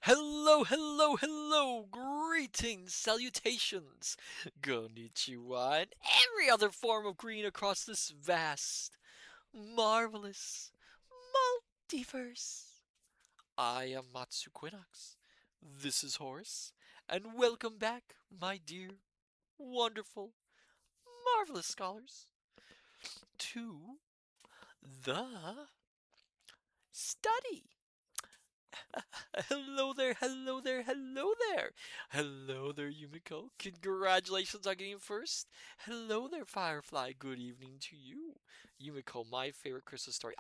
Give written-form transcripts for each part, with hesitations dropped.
Hello, hello, hello! Greetings, salutations, konnichiwa, and every other form of green across this vast, marvelous multiverse. I am Matsu Quinox. This is Horse, and welcome back, my dear, wonderful, marvelous scholars, to the study. Hello there, hello there, hello there. Hello there, Yumiko. Congratulations on getting first. Hello there, Firefly. Good evening to you. Yumiko, my favorite Christmas story.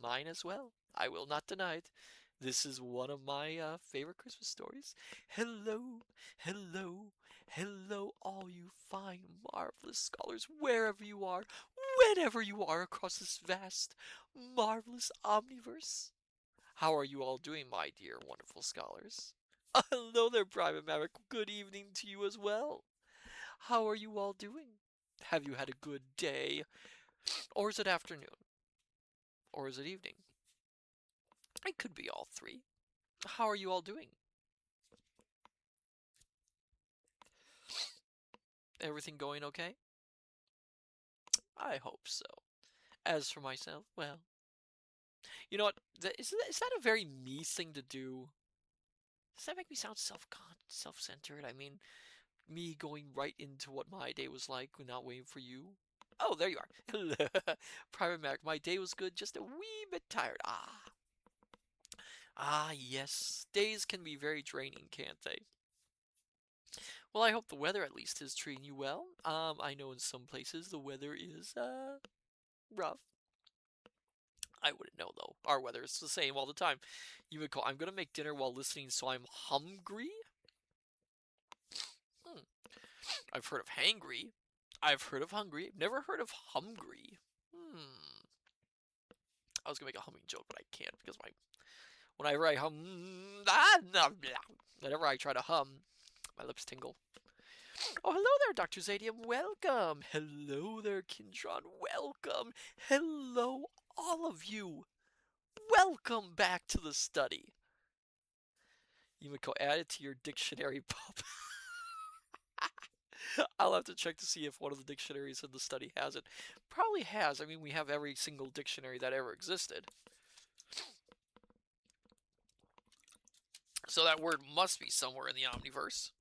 Mine as well. I will not deny it. This is one of my favorite Christmas stories. Hello, hello, hello, all you fine, marvelous scholars, wherever you are, whenever you are across this vast, marvelous omniverse. How are you all doing, my dear wonderful scholars? Hello there, Private Maverick. Good evening to you as well. How are you all doing? Have you had a good day? Or is it afternoon? Or is it evening? It could be all three. How are you all doing? Everything going okay? I hope so. As for myself, well, you know what? Is that a very me thing to do? Does that make me sound self-centered? I mean, me going right into what my day was like, not waiting for you. Oh, there you are. Hello. Private Mac, my day was good, just a wee bit tired. Yes. Days can be very draining, can't they? Well, I hope the weather at least is treating you well. I know in some places the weather is, rough. I wouldn't know though. Our weather is the same all the time. You would call, I'm gonna make dinner while listening, so I'm hungry? Hmm. I've heard of hangry. I've heard of hungry. Never heard of hungry. I was gonna make a humming joke, but I can't because whenever I whenever I try to hum, my lips tingle. Oh, hello there, Dr. Zadium. Welcome. Hello there, Kintron. Welcome. Hello, all of you. Welcome back to the study. Yumiko, add it to your dictionary pub. I'll have to check to see if one of the dictionaries in the study has it. Probably has. I mean, we have every single dictionary that ever existed. So that word must be somewhere in the Omniverse.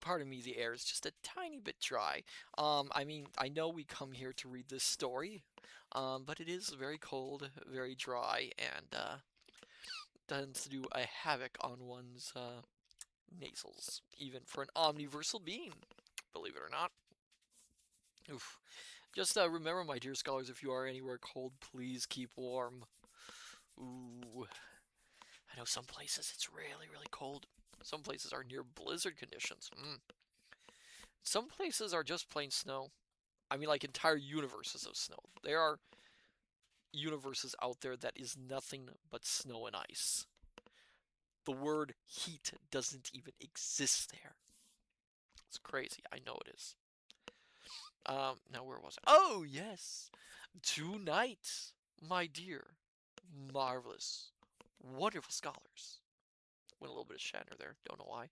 Pardon me, the air is just a tiny bit dry. I mean, I know we come here to read this story, but it is very cold, very dry, and tends to do a havoc on one's nasals, even for an omniversal being, believe it or not. Oof. Just remember, my dear scholars, if you are anywhere cold, please keep warm. Ooh, I know some places it's really, really cold. Some places are near blizzard conditions. Some places are just plain snow. I mean, like entire universes of snow. There are universes out there that is nothing but snow and ice. The word heat doesn't even exist there. It's crazy. I know it is. Now where was I? Oh, yes. Tonight, my dear, marvelous, wonderful scholars. Went a little bit of Shatner there. Don't know why.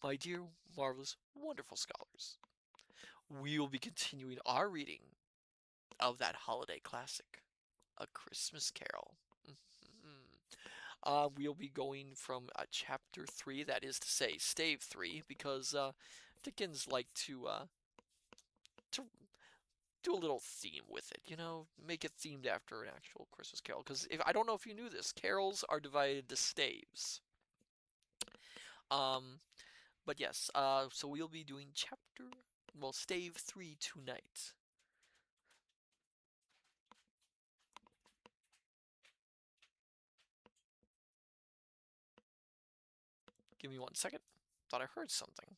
My dear, marvelous, wonderful scholars. We will be continuing our reading of that holiday classic, A Christmas Carol. We'll be going from chapter 3, that is to say, stave 3, because Dickens liked to do a little theme with it, you know, make it themed after an actual Christmas Carol. Because if I don't know if you knew this, carols are divided into staves. Um, but yes, so we'll be doing stave 3 tonight. Give me 1 second. Thought I heard something.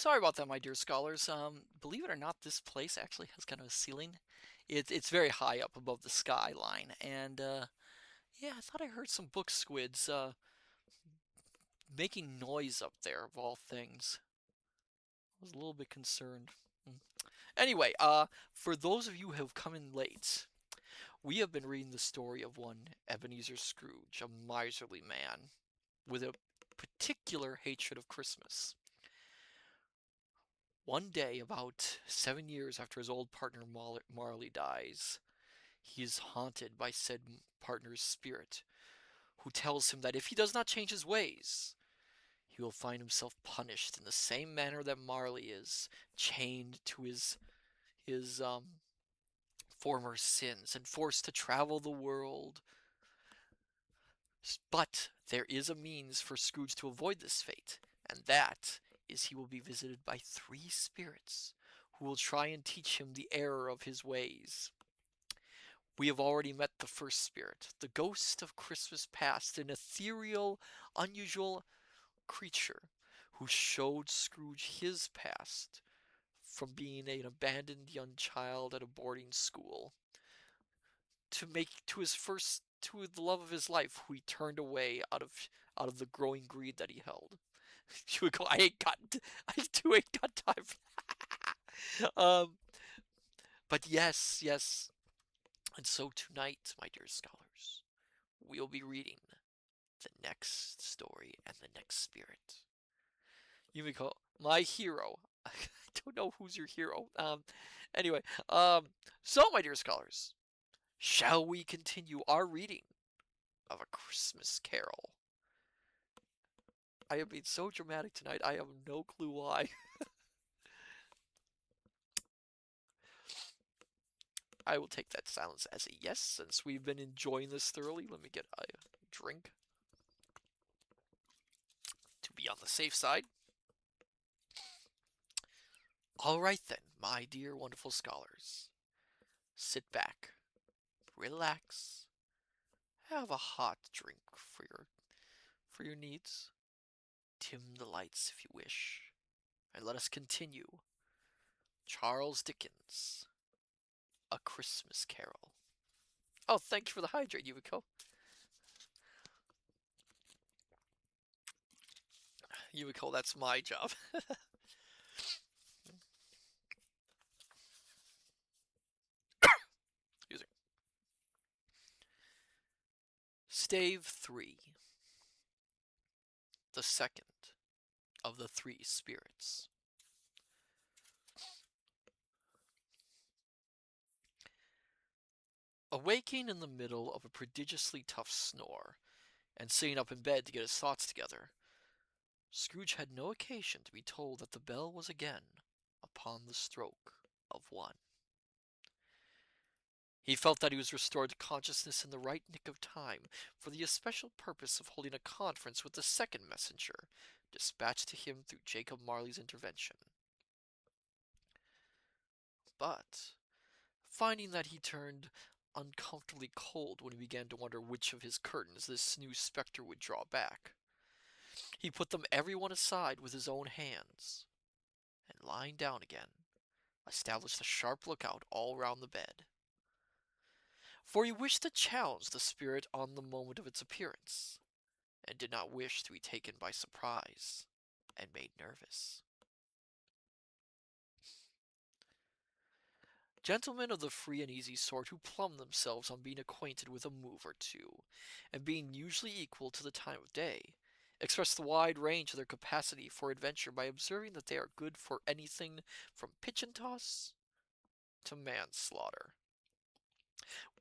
Sorry about that, my dear scholars. Believe it or not, this place actually has kind of a ceiling. It's very high up above the skyline, and yeah, I thought I heard some book squids making noise up there, of all things. I was a little bit concerned. Mm. Anyway, for those of you who have come in late, we have been reading the story of one Ebenezer Scrooge, a miserly man with a particular hatred of Christmas. One day, about 7 years after his old partner Marley dies, he is haunted by said partner's spirit, who tells him that if he does not change his ways, he will find himself punished in the same manner that Marley is, chained to his former sins and forced to travel the world. But there is a means for Scrooge to avoid this fate, and that is he will be visited by three spirits who will try and teach him the error of his ways. We have already met the first spirit, the ghost of Christmas past, an ethereal, unusual creature who showed Scrooge his past from being an abandoned young child at a boarding school to his first to the love of his life, who he turned away out of the growing greed that he held. You would go, I too ain't got time for that. But yes, and so tonight, my dear scholars, we'll be reading the next story and the next spirit. Yumiko, my hero. I don't know who's your hero. Anyway, so my dear scholars, shall we continue our reading of A Christmas Carol? I am being so dramatic tonight. I have no clue why. I will take that silence as a yes, since we've been enjoying this thoroughly. Let me get a drink to be on the safe side. All right then, my dear wonderful scholars. Sit back, relax, have a hot drink for your needs. Dim the lights if you wish, and let us continue. Charles Dickens, A Christmas Carol. Oh, thank you for the hydrate, Yumiko. Yumiko, that's my job. Excuse me. Stave 3. The second of the three spirits. Awaking in the middle of a prodigiously tough snore, and sitting up in bed to get his thoughts together, Scrooge had no occasion to be told that the bell was again upon the stroke of 1. He felt that he was restored to consciousness in the right nick of time for the especial purpose of holding a conference with the second messenger, dispatched to him through Jacob Marley's intervention. But, finding that he turned uncomfortably cold when he began to wonder which of his curtains this new spectre would draw back, he put them every one aside with his own hands, and lying down again, established a sharp lookout all round the bed. For he wished to challenge the spirit on the moment of its appearance, and did not wish to be taken by surprise and made nervous. Gentlemen of the free and easy sort who plumb themselves on being acquainted with a move or two, and being usually equal to the time of day, express the wide range of their capacity for adventure by observing that they are good for anything from pitch and toss to manslaughter.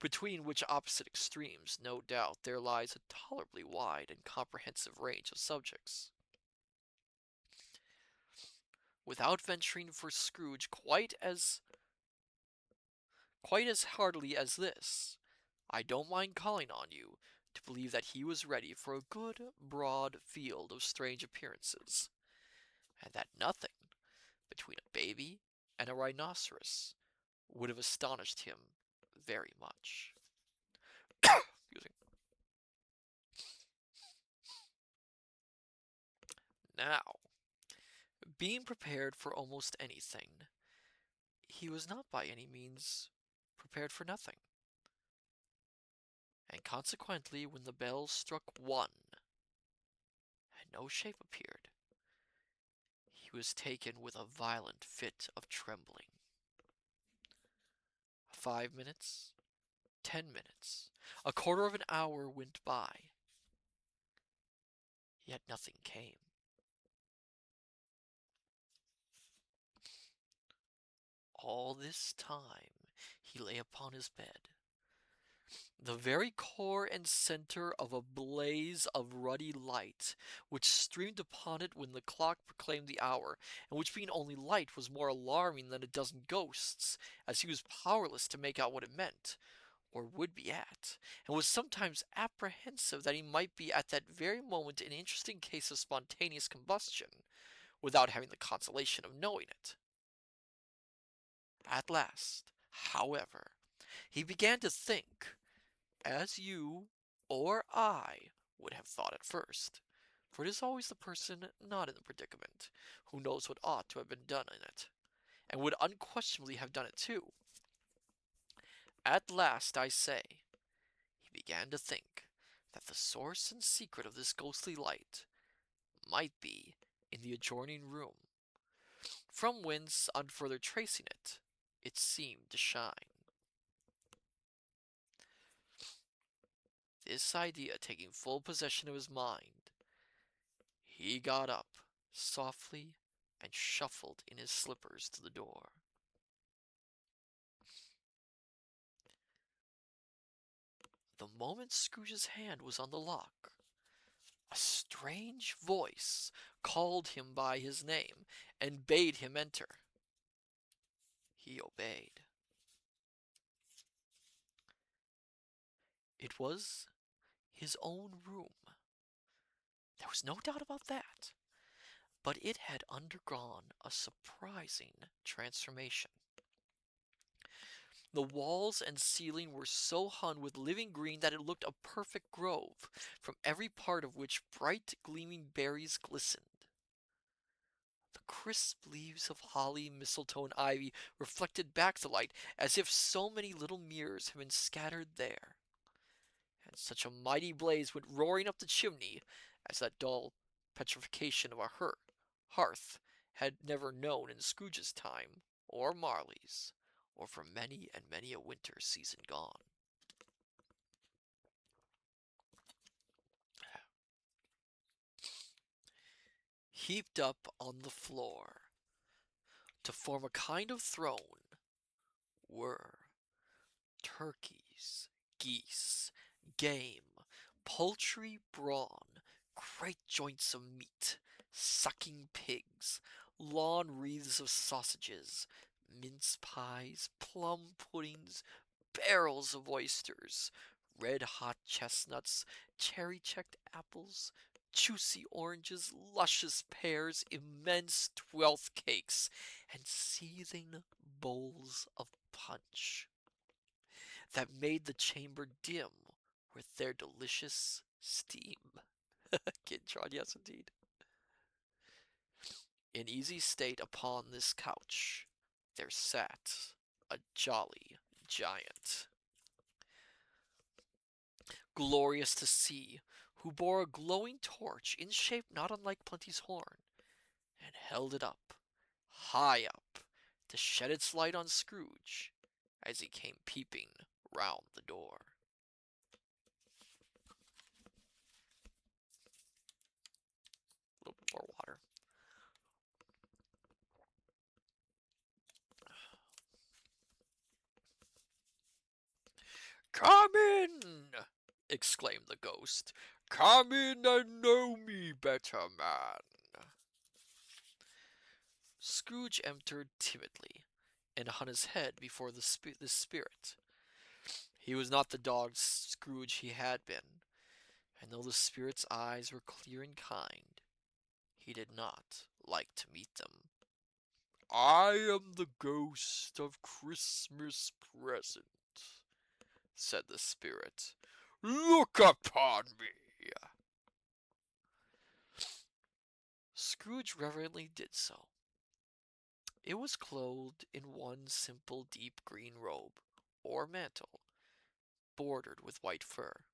Between which opposite extremes, no doubt, there lies a tolerably wide and comprehensive range of subjects. Without venturing for Scrooge quite as heartily as this, I don't mind calling on you to believe that he was ready for a good, broad field of strange appearances, and that nothing between a baby and a rhinoceros would have astonished him very much. Excuse me. Now, being prepared for almost anything, he was not by any means prepared for nothing. And consequently, when the bell struck 1, and no shape appeared, he was taken with a violent fit of trembling. 5 minutes, 10 minutes, a quarter of an hour went by, yet nothing came. All this time he lay upon his bed, the very core and center of a blaze of ruddy light, which streamed upon it when the clock proclaimed the hour, and which being only light was more alarming than a dozen ghosts, as he was powerless to make out what it meant, or would be at, and was sometimes apprehensive that he might be at that very moment an interesting case of spontaneous combustion, without having the consolation of knowing it. At last, however, he began to think, as you or I would have thought at first, for it is always the person not in the predicament who knows what ought to have been done in it, and would unquestionably have done it too. At last, I say, he began to think that the source and secret of this ghostly light might be in the adjoining room, from whence, on further tracing it, it seemed to shine. This idea taking full possession of his mind, he got up softly and shuffled in his slippers to the door. The moment Scrooge's hand was on the lock, a strange voice called him by his name and bade him enter. He obeyed. It was his own room. There was no doubt about that. But it had undergone a surprising transformation. The walls and ceiling were so hung with living green that it looked a perfect grove, from every part of which bright gleaming berries glistened. The crisp leaves of holly, mistletoe, and ivy reflected back the light as if so many little mirrors had been scattered there. And such a mighty blaze went roaring up the chimney as that dull petrification of a hearth had never known in Scrooge's time, or Marley's, or for many and many a winter season gone. Heaped up on the floor, to form a kind of throne, were turkeys, geese, game, poultry, brawn, great joints of meat, sucking pigs, lawn wreaths of sausages, mince pies, plum puddings, barrels of oysters, red-hot chestnuts, cherry-cheeked apples, juicy oranges, luscious pears, immense twelfth cakes, and seething bowls of punch that made the chamber dim with their delicious steam. Kintron, yes indeed. In easy state upon this couch there sat a jolly giant, glorious to see, who bore a glowing torch in shape not unlike Plenty's horn, and held it up, high up, to shed its light on Scrooge as he came peeping round the door. A little bit more water. "Come in!" exclaimed the ghost. "Come in and know me better, man." Scrooge entered timidly, and hung his head before the spirit. He was not the dog Scrooge he had been, and though the spirit's eyes were clear and kind, he did not like to meet them. "I am the ghost of Christmas present," said the spirit. "Look upon me." Scrooge reverently did so. It was clothed in one simple deep green robe, or mantle, bordered with white fur.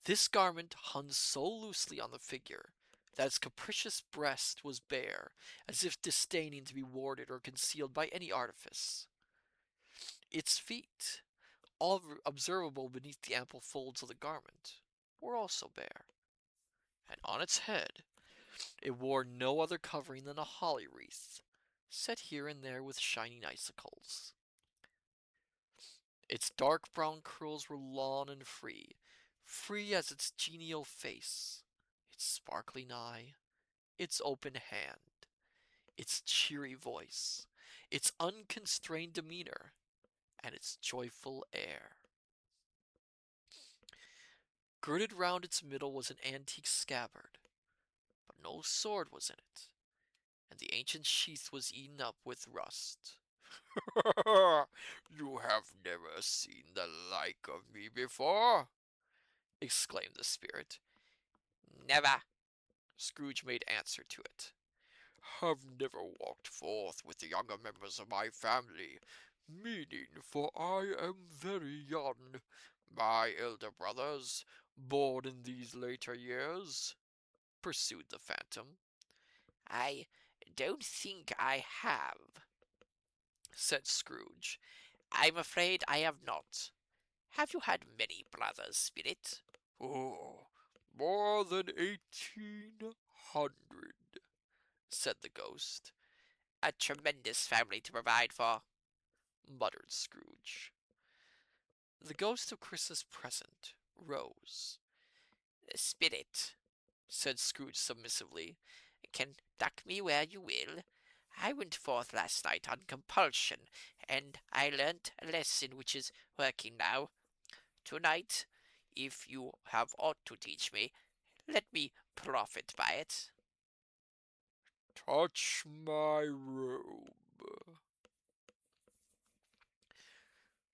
This garment hung so loosely on the figure that its capacious breast was bare, as if disdaining to be warded or concealed by any artifice. Its feet, all observable beneath the ample folds of the garment, were also bare, and on its head it wore no other covering than a holly wreath, set here and there with shining icicles. Its dark brown curls were long and free, free as its genial face, its sparkling eye, its open hand, its cheery voice, its unconstrained demeanor, and its joyful air. Girded round its middle was an antique scabbard, but no sword was in it, and the ancient sheath was eaten up with rust. You have never seen the like of me before, exclaimed the spirit. Never, Scrooge made answer to it. Have never walked forth with the younger members of my family, meaning, for I am very young, my elder brothers, born in these later years, pursued the phantom. I don't think I have, said Scrooge. I'm afraid I have not. Have you had many brothers, Spirit? Oh, more than 1,800, said the ghost. A tremendous family to provide for, muttered Scrooge. The ghost of Christmas present rose. Spirit, said Scrooge submissively, conduct me where you will. I went forth last night on compulsion, and I learnt a lesson which is working now. Tonight, if you have aught to teach me, let me profit by it. Touch my robe.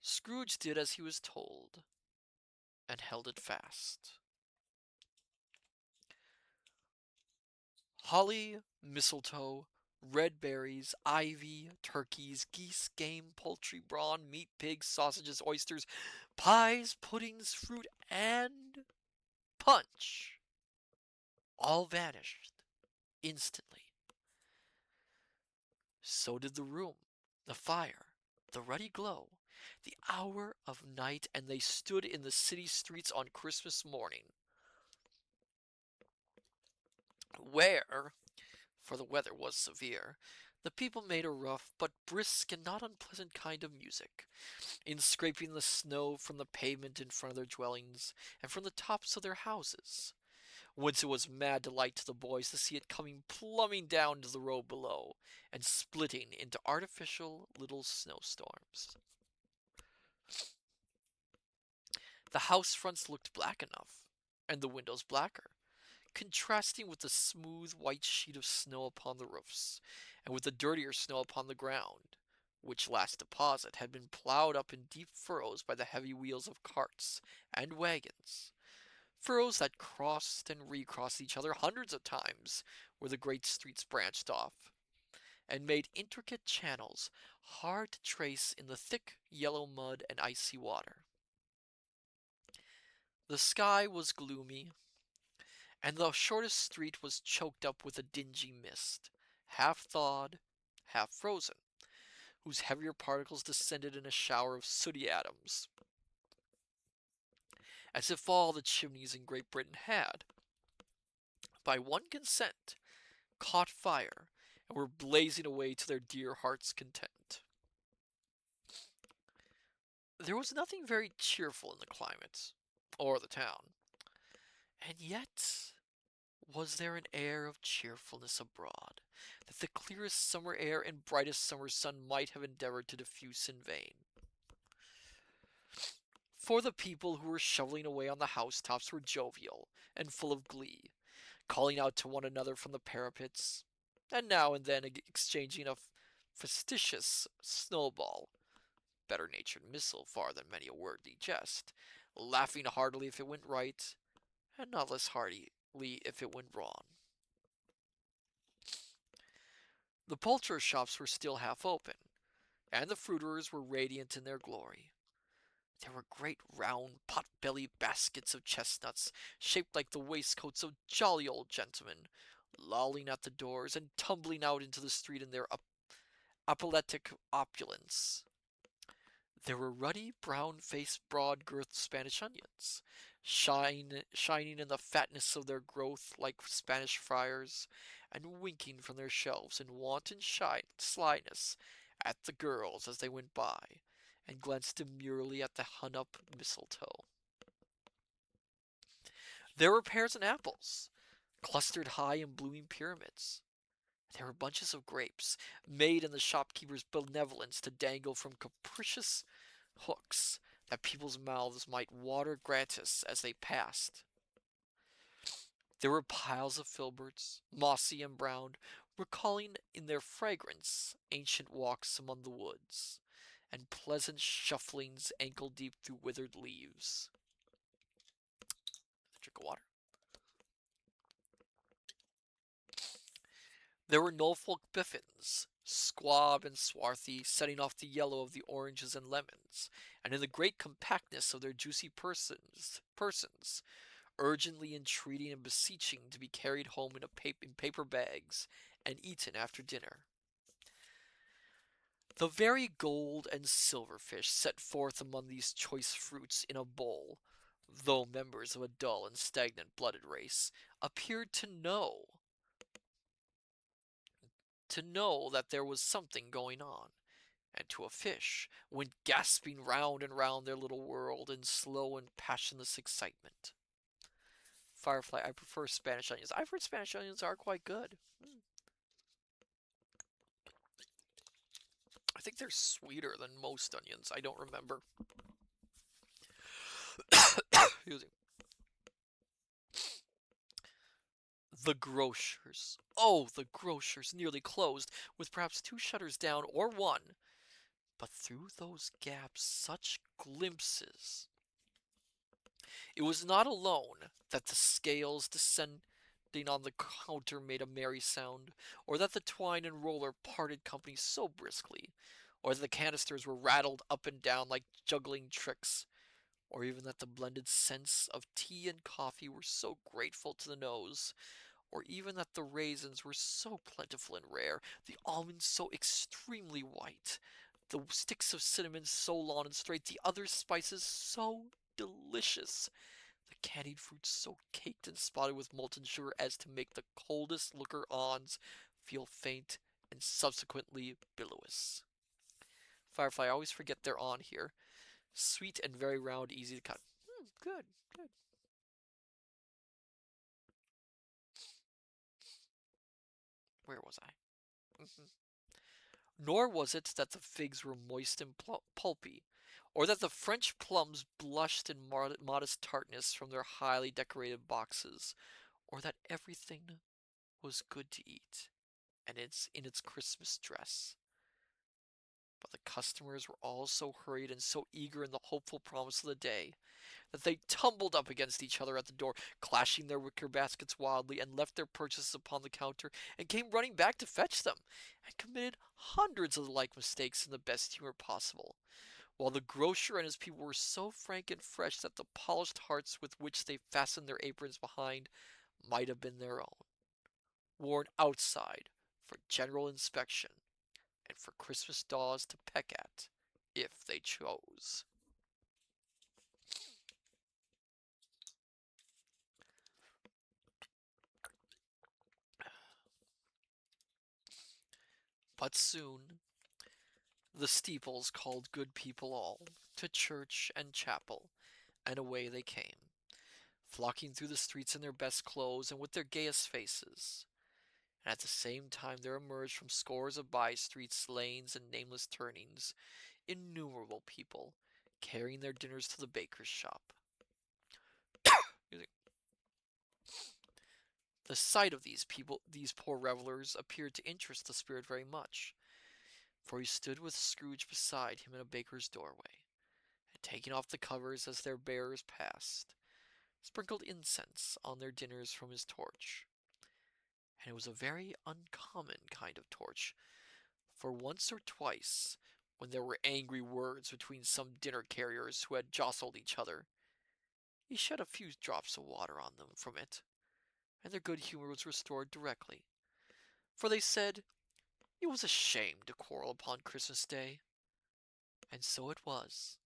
Scrooge did as he was told, and held it fast. Holly, mistletoe, red berries, ivy, turkeys, geese, game, poultry, brawn, meat, pigs, sausages, oysters, pies, puddings, fruit, and punch all vanished instantly. So did the room, the fire, the ruddy glow, the hour of night, and they stood in the city streets on Christmas morning, where, for the weather was severe, the people made a rough but brisk and not unpleasant kind of music, in scraping the snow from the pavement in front of their dwellings and from the tops of their houses, whence it was mad delight to the boys to see it coming plumbing down to the road below, and splitting into artificial little snowstorms. The house fronts looked black enough, and the windows blacker, contrasting with the smooth white sheet of snow upon the roofs, and with the dirtier snow upon the ground, which last deposit had been plowed up in deep furrows by the heavy wheels of carts and wagons, furrows that crossed and recrossed each other hundreds of times where the great streets branched off, and made intricate channels hard to trace in the thick yellow mud and icy water. The sky was gloomy, and the shortest street was choked up with a dingy mist, half thawed, half frozen, whose heavier particles descended in a shower of sooty atoms, as if all the chimneys in Great Britain had, by one consent, caught fire and were blazing away to their dear hearts' content. There was nothing very cheerful in the climate, or the town, and yet was there an air of cheerfulness abroad, that the clearest summer air and brightest summer sun might have endeavored to diffuse in vain. For the people who were shoveling away on the housetops were jovial and full of glee, calling out to one another from the parapets, and now and then exchanging a facetious snowball, better-natured missile far than many a wordy jest, laughing heartily if it went right, and not less heartily if it went wrong. The poulterers' shops were still half open, and the fruiterers were radiant in their glory. There were great round pot-bellied baskets of chestnuts, shaped like the waistcoats of jolly old gentlemen, lolling at the doors and tumbling out into the street in their apoplectic opulence. There were ruddy, brown-faced, broad-girthed Spanish onions, shining in the fatness of their growth like Spanish friars, and winking from their shelves in wanton slyness at the girls as they went by, and glanced demurely at the hung-up mistletoe. There were pears and apples, clustered high in blooming pyramids. There were bunches of grapes, made in the shopkeeper's benevolence to dangle from capricious hooks, that people's mouths might water gratis as they passed. There were piles of filberts, mossy and brown, recalling in their fragrance ancient walks among the woods, and pleasant shufflings ankle deep through withered leaves. Drink of water. There were Norfolk biffins, squab and swarthy, setting off the yellow of the oranges and lemons, and in the great compactness of their juicy persons, urgently entreating and beseeching to be carried home in paper bags and eaten after dinner. The very gold and silverfish set forth among these choice fruits in a bowl, though members of a dull and stagnant blooded race, appeared to know that there was something going on, and to a fish went gasping round and round their little world in slow and passionless excitement. Firefly, I prefer Spanish onions. I've heard Spanish onions are quite good. I think they're sweeter than most onions. I don't remember. Excuse me. The grocers. Oh, the grocers, nearly closed, with perhaps two shutters down or one. But through those gaps, such glimpses. It was not alone that the scales descending on the counter made a merry sound, or that the twine and roller parted company so briskly, or that the canisters were rattled up and down like juggling tricks, or even that the blended scents of tea and coffee were so grateful to the nose, or even that the raisins were so plentiful and rare, the almonds so extremely white, the sticks of cinnamon so long and straight, the other spices so delicious, the candied fruits so caked and spotted with molten sugar as to make the coldest looker-ons feel faint and subsequently bilious. Firefly, I always forget they're on here. Sweet and very round, easy to cut. Good, good. Where was I? Nor was it that the figs were moist and pulpy, or that the French plums blushed in modest tartness from their highly decorated boxes, or that everything was good to eat, and it's in its Christmas dress. But the customers were all so hurried and so eager in the hopeful promise of the day, that they tumbled up against each other at the door, clashing their wicker baskets wildly, and left their purchases upon the counter, and came running back to fetch them, and committed hundreds of the like mistakes in the best humor possible, while the grocer and his people were so frank and fresh that the polished hearts with which they fastened their aprons behind might have been their own, worn outside for general inspection, and for Christmas dolls to peck at, if they chose. But soon the steeples called good people all to church and chapel, and away they came, flocking through the streets in their best clothes and with their gayest faces. And at the same time there emerged from scores of by streets, lanes, and nameless turnings innumerable people, carrying their dinners to the baker's shop. The sight of these poor revelers, appeared to interest the spirit very much, for he stood with Scrooge beside him in a baker's doorway, and taking off the covers as their bearers passed, sprinkled incense on their dinners from his torch. and it was a very uncommon kind of torch, for once or twice, when there were angry words between some dinner carriers who had jostled each other, he shed a few drops of water on them from it, and their good humor was restored directly, for they said it was a shame to quarrel upon Christmas Day. And so it was.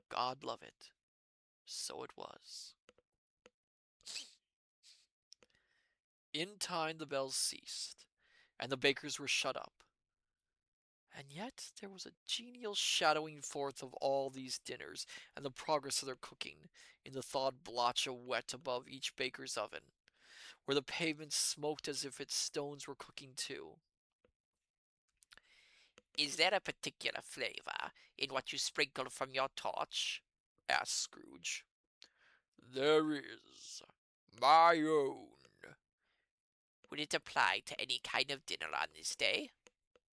God love it. So it was. In time the bells ceased, and the bakers were shut up. And yet there was a genial shadowing forth of all these dinners and the progress of their cooking in the thawed blotch of wet above each baker's oven, where the pavement smoked as if its stones were cooking too. "Is there a particular flavour in what you sprinkle from your torch?" asked Scrooge. "There is. My own." "Would it apply to any kind of dinner on this day?"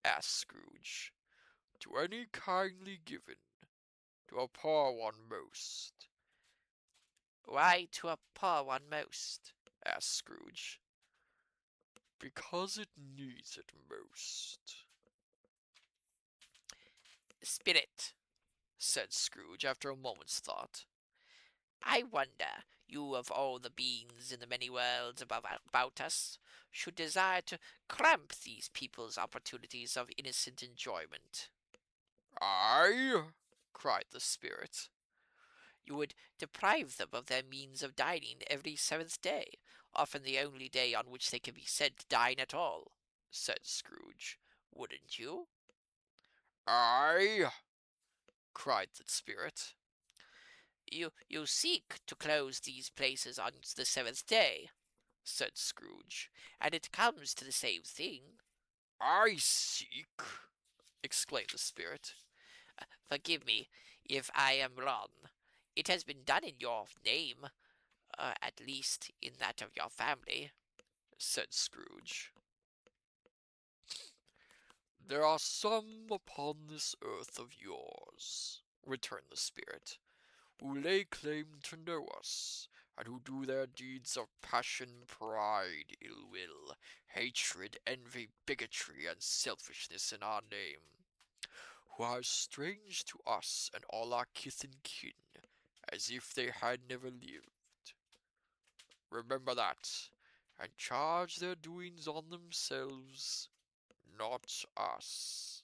asked Scrooge. "To any kindly given. To a poor one most." "Why to a poor one most?" asked Scrooge. "Because it needs it most." "Spirit," said Scrooge, after a moment's thought, "I wonder you of all the beings in the many worlds about us should desire to cramp these people's opportunities of innocent enjoyment." "I?" cried the spirit. "You would deprive them of their means of dining every seventh day, often the only day on which they can be said to dine at all," said Scrooge. "Wouldn't you?" "I?" cried the spirit. You seek to close these places on the seventh day," said Scrooge, "and it comes to the same thing." "I seek!" exclaimed the spirit. "Forgive me if I am wrong. It has been done in your name, at least in that of your family," said Scrooge. "There are some upon this earth of yours," returned the spirit, "who lay claim to know us, and who do their deeds of passion, pride, ill will, hatred, envy, bigotry, and selfishness in our name, who are as strange to us and all our kith and kin as if they had never lived. Remember that, and charge their doings on themselves, not us."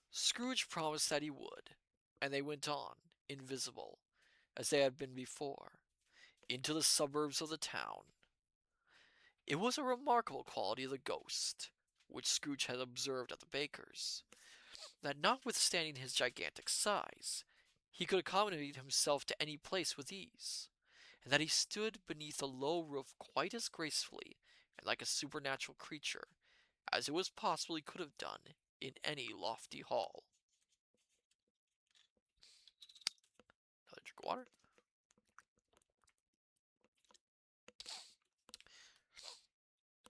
Scrooge promised that he would, and they went on, invisible, as they had been before, into the suburbs of the town. It was a remarkable quality of the ghost, which Scrooge had observed at the baker's, that notwithstanding his gigantic size, he could accommodate himself to any place with ease, and that he stood beneath a low roof quite as gracefully and like a supernatural creature as it was possible he could have done in any lofty hall. Another drink of water.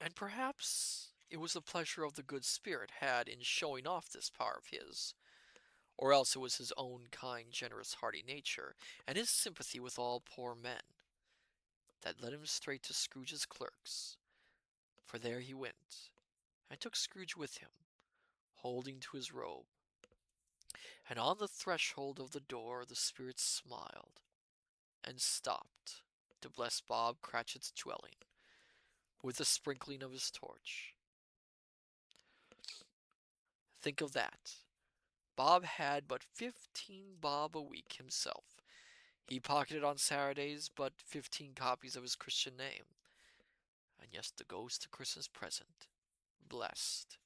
And perhaps it was the pleasure of the good spirit had in showing off this power of his, or else it was his own kind, generous, hearty nature, and his sympathy with all poor men, that led him straight to Scrooge's clerks, for there he went, and took Scrooge with him, holding to his robe. And on the threshold of the door the spirit smiled, and stopped to bless Bob Cratchit's dwelling with the sprinkling of his torch. Think of that. Bob had but 15 bob a week himself. He pocketed on Saturdays but 15 copies of his Christian name. And yes, the ghost of Christmas present blessed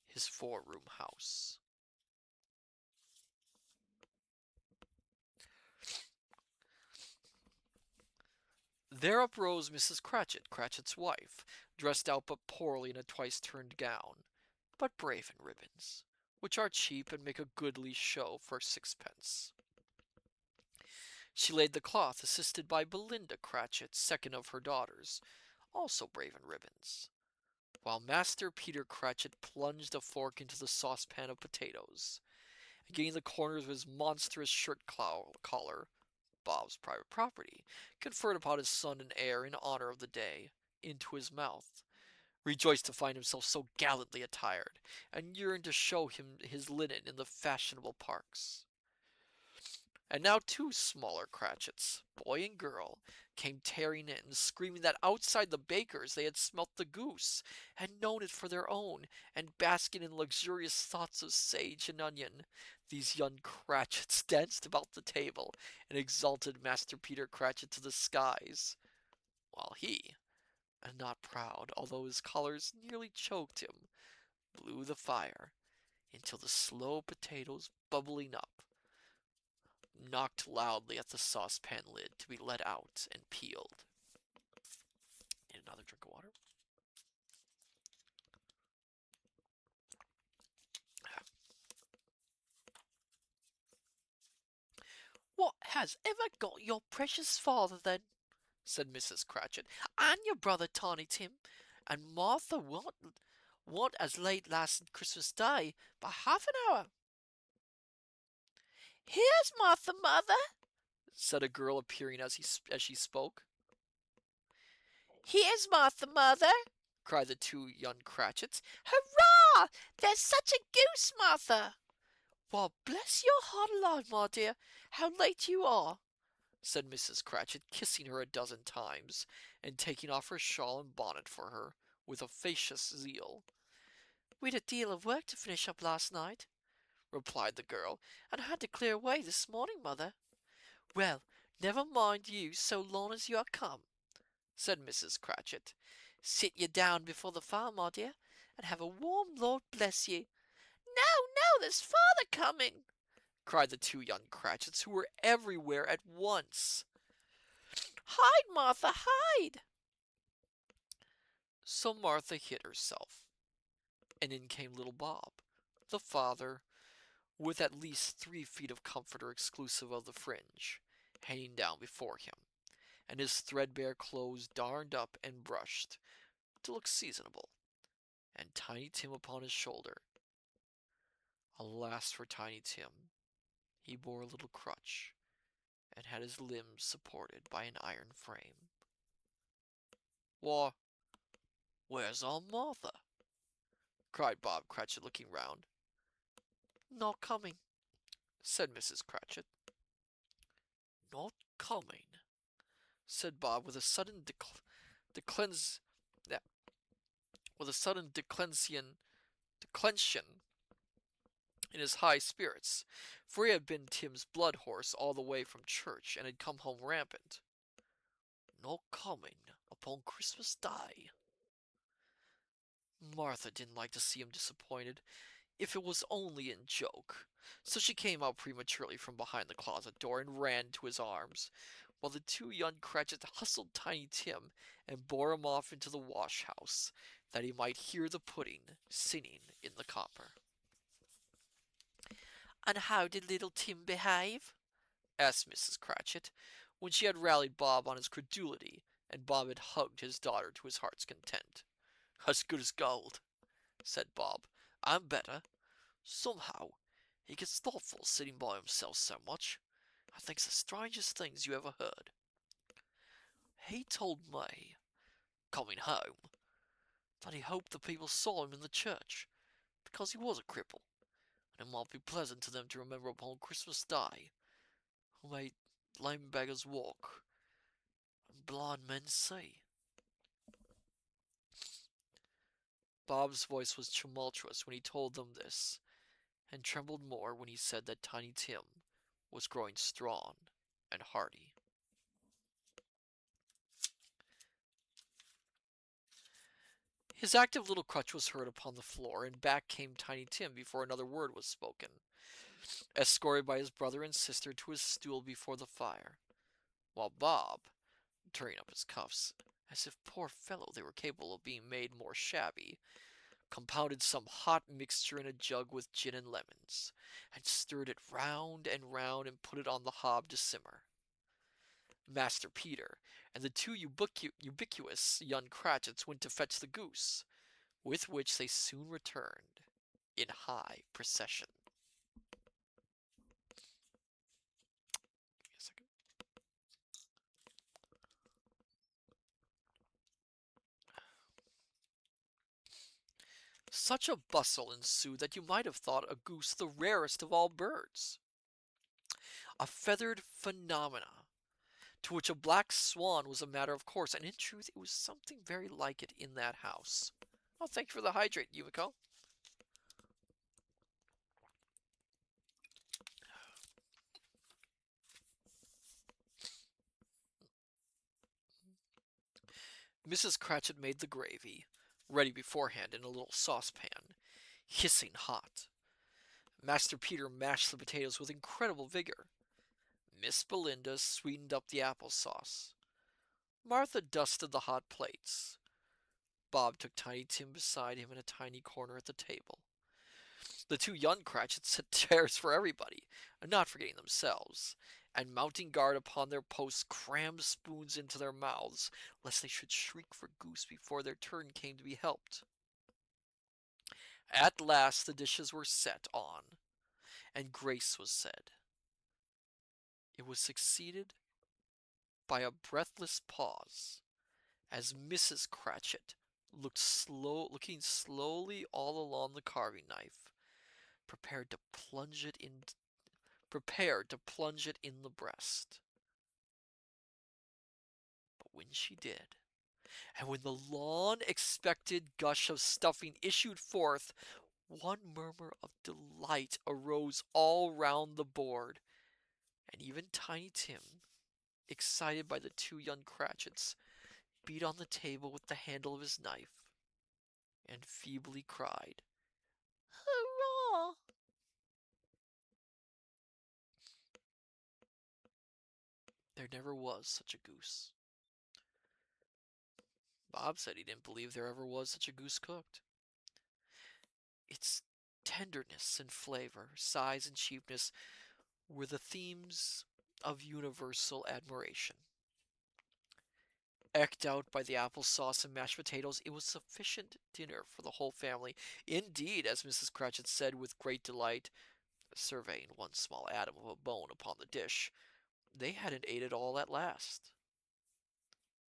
his 4-room house. There uprose Mrs. Cratchit, Cratchit's wife, dressed out but poorly in a twice-turned gown, but brave in ribbons, which are cheap and make a goodly show for sixpence. She laid the cloth, assisted by Belinda Cratchit, second of her daughters, also brave in ribbons, while Master Peter Cratchit plunged a fork into the saucepan of potatoes, and getting the corners of his monstrous shirt collar, Bob's private property, conferred upon his son and heir in honor of the day, into his mouth, rejoiced to find himself so gallantly attired, and yearned to show him his linen in the fashionable parks. And now two smaller Cratchits, boy and girl, came tearing in, screaming that outside the baker's they had smelt the goose, and known it for their own, and basking in luxurious thoughts of sage and onion. These young Cratchits danced about the table, and exalted Master Peter Cratchit to the skies, while he, and not proud, although his colors nearly choked him, blew the fire until the slow potatoes bubbling up knocked loudly at the saucepan lid to be let out and peeled. Need another drink of water. What has ever got your precious father, then? Said Mrs. Cratchit. And your brother Tiny Tim, and Martha what as late last Christmas Day by half an hour. Here's Martha, mother, said a girl appearing as she spoke. Here's Martha, mother, cried the two young Cratchits. Hurrah! There's such a goose, Martha! Well, bless your heart alive, my dear, how late you are, said Mrs. Cratchit, kissing her a dozen times, and taking off her shawl and bonnet for her, with officious zeal. We'd a deal of work to finish up last night, replied the girl, and had to clear away this morning, mother. Well, never mind you so long as you are come, said Mrs. Cratchit. Sit ye down before the fire, my dear, and have a warm Lord bless ye. No, no, there's father coming, cried the two young Cratchits, who were everywhere at once. Hide, Martha, hide! So Martha hid herself, and in came little Bob, the father, with at least 3 feet of comforter exclusive of the fringe, hanging down before him, and his threadbare clothes darned up and brushed to look seasonable, and Tiny Tim upon his shoulder. Alas for Tiny Tim! He bore a little crutch, and had his limbs supported by an iron frame. Why, where's Aunt Martha? Cried Bob Cratchit, looking round. Not coming, said Mrs. Cratchit. Not coming, said Bob with a sudden declension in his high spirits, for he had been Tim's blood horse all the way from church, and had come home rampant. Not coming upon Christmas Day. Martha didn't like to see him disappointed, if it was only in joke, so she came out prematurely from behind the closet door and ran to his arms, while the two young Cratchits hustled Tiny Tim and bore him off into the wash-house, that he might hear the pudding singing in the copper. And how did little Tim behave? Asked Mrs. Cratchit, when she had rallied Bob on his credulity, and Bob had hugged his daughter to his heart's content. As good as gold, said Bob. I'm better. Somehow, he gets thoughtful sitting by himself so much. I think's the strangest things you ever heard. He told me, coming home, that he hoped the people saw him in the church, because he was a cripple, and it might be pleasant to them to remember upon Christmas Day, who made lame beggars walk, and blind men see. Bob's voice was tumultuous when he told them this, and trembled more when he said that Tiny Tim was growing strong and hearty. His active little crutch was heard upon the floor, and back came Tiny Tim before another word was spoken, escorted by his brother and sister to his stool before the fire, while Bob, turning up his cuffs, as if, poor fellow, they were capable of being made more shabby, compounded some hot mixture in a jug with gin and lemons, and stirred it round and put it on the hob to simmer. Master Peter and the two ubiquitous young Cratchits went to fetch the goose, with which they soon returned in high procession. Give me a second. Such a bustle ensued that you might have thought a goose the rarest of all birds, a feathered phenomena, to which a black swan was a matter of course, and in truth it was something very like it in that house. Oh, thank you for the hydrate, Yumiko. Mrs. Cratchit made the gravy, ready beforehand in a little saucepan, hissing hot. Master Peter mashed the potatoes with incredible vigor. Miss Belinda sweetened up the apple sauce. Martha dusted the hot plates. Bob took Tiny Tim beside him in a tiny corner at the table. The two young Cratchits set chairs for everybody, not forgetting themselves, and mounting guard upon their posts crammed spoons into their mouths, lest they should shriek for goose before their turn came to be helped. At last the dishes were set on, and grace was said. It was succeeded by a breathless pause, as Mrs. Cratchit looking slowly all along the carving knife, prepared to plunge it in the breast. But when she did, and when the long expected gush of stuffing issued forth, one murmur of delight arose all round the board, and even Tiny Tim, excited by the two young Cratchits, beat on the table with the handle of his knife, and feebly cried, "Hurrah!" There never was such a goose. Bob said he didn't believe there ever was such a goose cooked. Its tenderness and flavor, size and cheapness were the themes of universal admiration. Eked out by the apple sauce and mashed potatoes, it was sufficient dinner for the whole family. Indeed, as Mrs. Cratchit said with great delight, surveying one small atom of a bone upon the dish, they hadn't ate it all at last.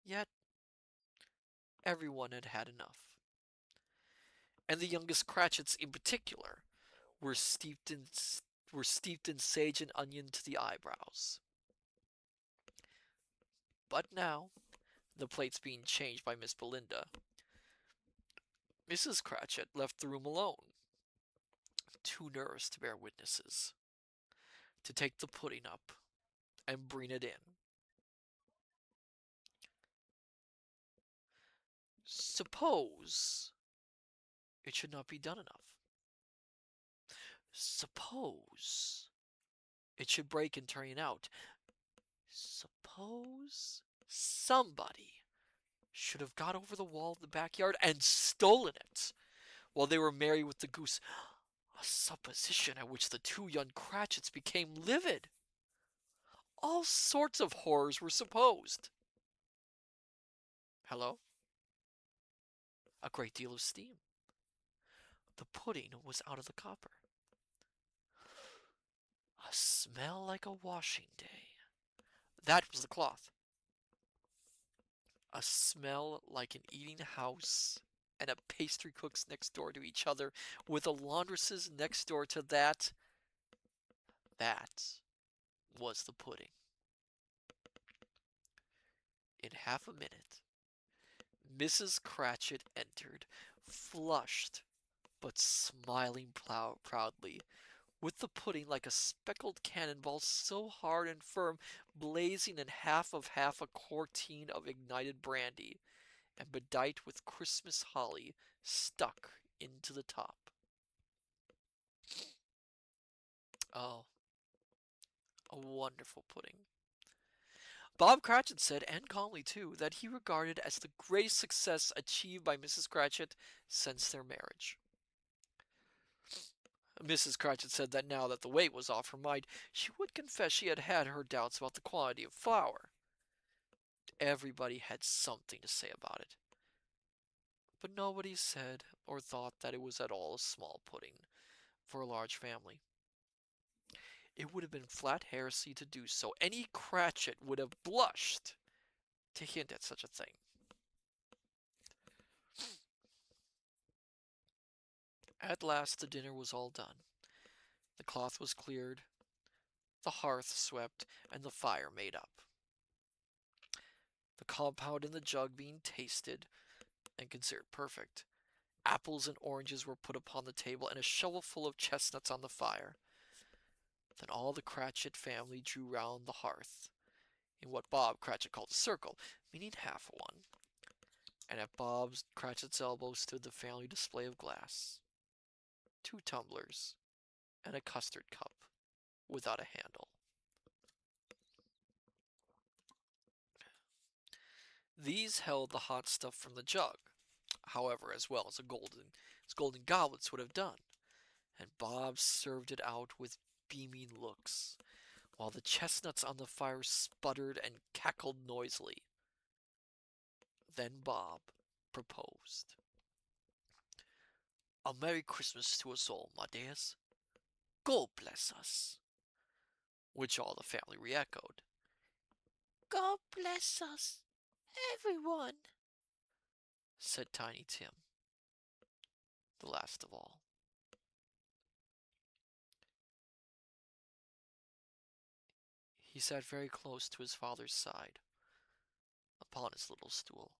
Yet everyone had had enough. And the youngest Cratchits in particular were steeped in sage and onion to the eyebrows. But now, the plates being changed by Miss Belinda, Mrs. Cratchit left the room alone, too nervous to bear witnesses, to take the pudding up and bring it in. Suppose it should not be done enough. Suppose it should break in turning out. Suppose somebody should have got over the wall of the backyard and stolen it while they were merry with the goose. A supposition at which the two young Cratchits became livid. All sorts of horrors were supposed. Hello? A great deal of steam. The pudding was out of the copper. A smell like a washing day. That was the cloth. A smell like an eating house and a pastry cook's next door to each other, with a laundress's next door to that. That was the pudding. In half a minute, Mrs. Cratchit entered, flushed but smiling proudly, with the pudding like a speckled cannonball, so hard and firm, blazing in half a quartine of ignited brandy, and bedight with Christmas holly stuck into the top. Oh, a wonderful pudding. Bob Cratchit said, and calmly too, that he regarded as the greatest success achieved by Mrs. Cratchit since their marriage. Mrs. Cratchit said that now that the weight was off her mind, she would confess she had had her doubts about the quantity of flour. Everybody had something to say about it, but nobody said or thought that it was at all a small pudding for a large family. It would have been flat heresy to do so. Any Cratchit would have blushed to hint at such a thing. At last the dinner was all done. The cloth was cleared, the hearth swept, and the fire made up. The compound in the jug being tasted and considered perfect, apples and oranges were put upon the table and a shovelful of chestnuts on the fire. Then all the Cratchit family drew round the hearth, in what Bob Cratchit called a circle, meaning half one, and at Bob Cratchit's elbow stood the family display of glass, 2 tumblers, and a custard cup without a handle. These held the hot stuff from the jug, however, as well as golden goblets would have done, and Bob served it out with beaming looks, while the chestnuts on the fire sputtered and cackled noisily. Then Bob proposed. "A Merry Christmas to us all, my dears. God bless us." Which all the family re-echoed. "God bless us, everyone," said Tiny Tim, the last of all. He sat very close to his father's side, upon his little stool.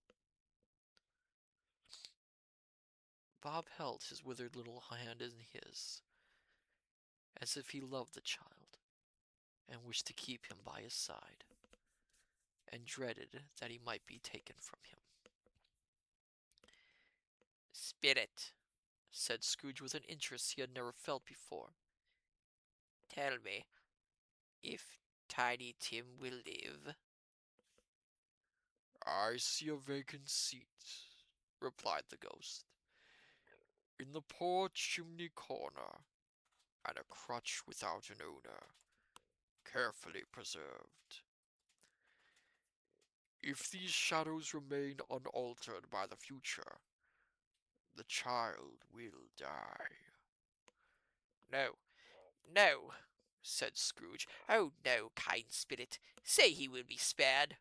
Bob held his withered little hand in his, as if he loved the child, and wished to keep him by his side, and dreaded that he might be taken from him. "Spirit," said Scrooge with an interest he had never felt before, "tell me if Tiny Tim will live." "I see a vacant seat," replied the ghost, "in the poor chimney corner, and a crutch without an owner, carefully preserved. If these shadows remain unaltered by the future, the child will die." "No, no," said Scrooge. "Oh, no, kind spirit. Say he will be spared."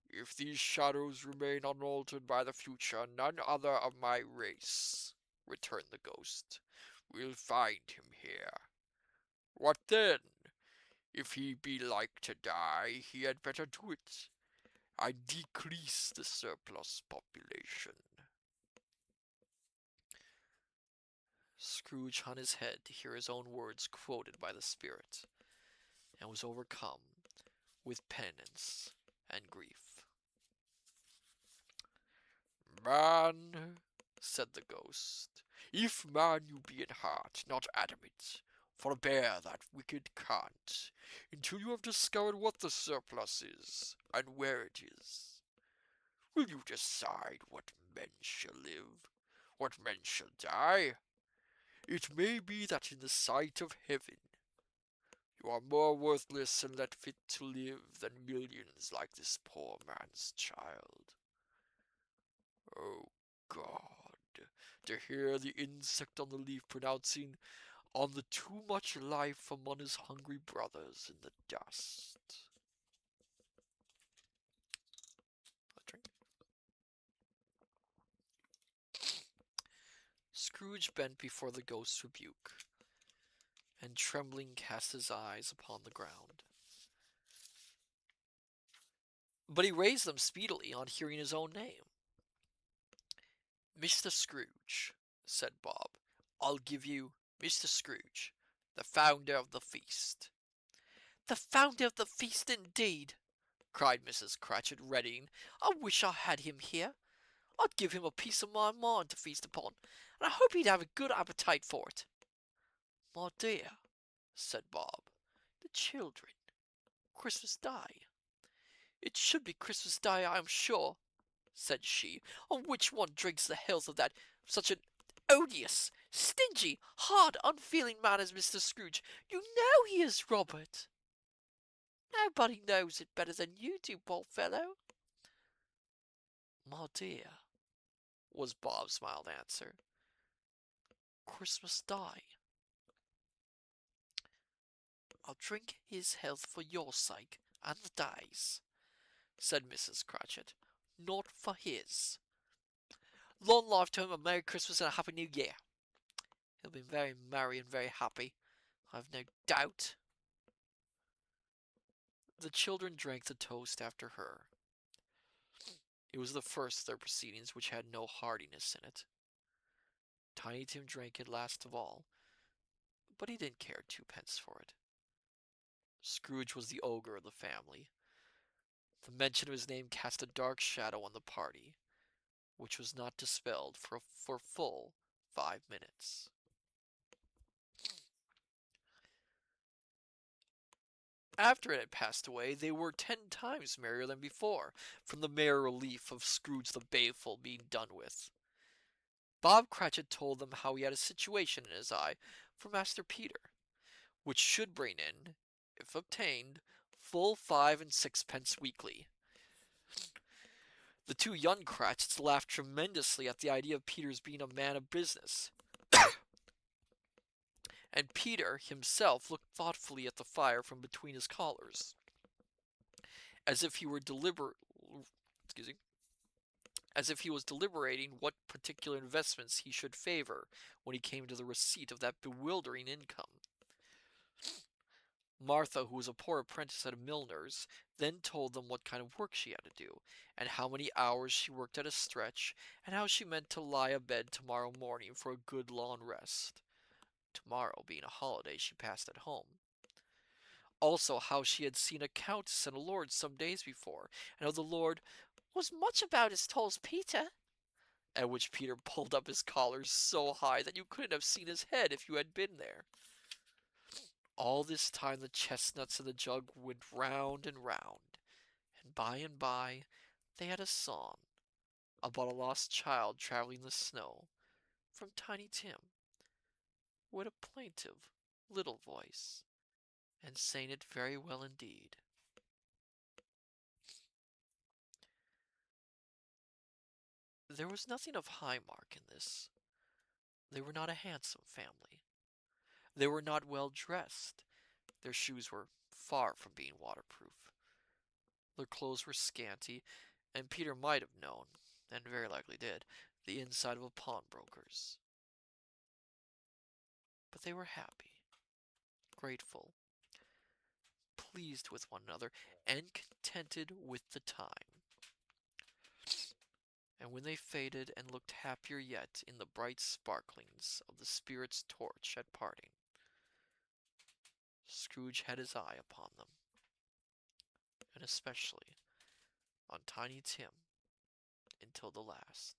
"If these shadows remain unaltered by the future, none other of my race," returned the ghost, "will find him here. What then? If he be like to die, he had better do it, and decrease the surplus population." Scrooge hung his head to hear his own words quoted by the spirit, and was overcome with penitence and grief. "Man," said the ghost, "if man you be in heart, not adamant, forbear that wicked cant, until you have discovered what the surplus is, and where it is. Will you decide what men shall live, what men shall die? It may be that in the sight of heaven you are more worthless and less fit to live than millions like this poor man's child. Oh God, to hear the insect on the leaf pronouncing on the too much life among his hungry brothers in the dust." A drink. Scrooge bent before the ghost's rebuke, and trembling cast his eyes upon the ground. But he raised them speedily on hearing his own name. "Mr. Scrooge," said Bob, "I'll give you Mr. Scrooge, the founder of the feast." "The founder of the feast, indeed!" cried Mrs. Cratchit, reddening. "I wish I had him here. I'd give him a piece of my mind to feast upon, and I hope he'd have a good appetite for it." "My dear," said Bob, "the children. Christmas Day." "It should be Christmas Day, I am sure," said she, "on which one drinks the health of such an odious, stingy, hard, unfeeling man as Mr. Scrooge. You know he is, Robert." "Nobody knows it better than you do, poor fellow." "My dear," was Bob's mild answer, "Christmas Day." "I'll drink his health for your sake, and the day's," said Mrs. Cratchit, "not for his. Long life to him, a Merry Christmas and a Happy New Year." He'll be very merry and very happy, I've no doubt. The children drank the toast after her. It was the first of their proceedings which had no heartiness in it. Tiny Tim drank it last of all, but he didn't care twopence for it. Scrooge was the ogre of the family. The mention of his name cast a dark shadow on the party, which was not dispelled for full 5 minutes. After it had passed away, they were 10 times merrier than before, from the mere relief of Scrooge the Baleful being done with. Bob Cratchit told them how he had a situation in his eye for Master Peter, which should bring in, if obtained, full 5 and 6 pence weekly. The two young Cratchits laughed tremendously at the idea of Peter's being a man of business, and Peter himself looked thoughtfully at the fire from between his collars, as if he were excuse me, as if he was deliberating what particular investments he should favor when he came to the receipt of that bewildering income. Martha, who was a poor apprentice at a milliner's, then told them what kind of work she had to do, and how many hours she worked at a stretch, and how she meant to lie abed tomorrow morning for a good long rest. Tomorrow being a holiday she passed at home. Also how she had seen a countess and a lord some days before, and how the lord was much about as tall as Peter, at which Peter pulled up his collars so high that you couldn't have seen his head if you had been there. All this time the chestnuts in the jug went round and by they had a song about a lost child traveling the snow from Tiny Tim, with a plaintive little voice, and sang it very well indeed. There was nothing of high mark in this. They were not a handsome family. They were not well dressed. Their shoes were far from being waterproof. Their clothes were scanty, and Peter might have known, and very likely did, the inside of a pawnbroker's. But they were happy, grateful, pleased with one another, and contented with the time. And when they faded and looked happier yet in the bright sparklings of the spirit's torch at parting, Scrooge had his eye upon them, and especially on Tiny Tim until the last.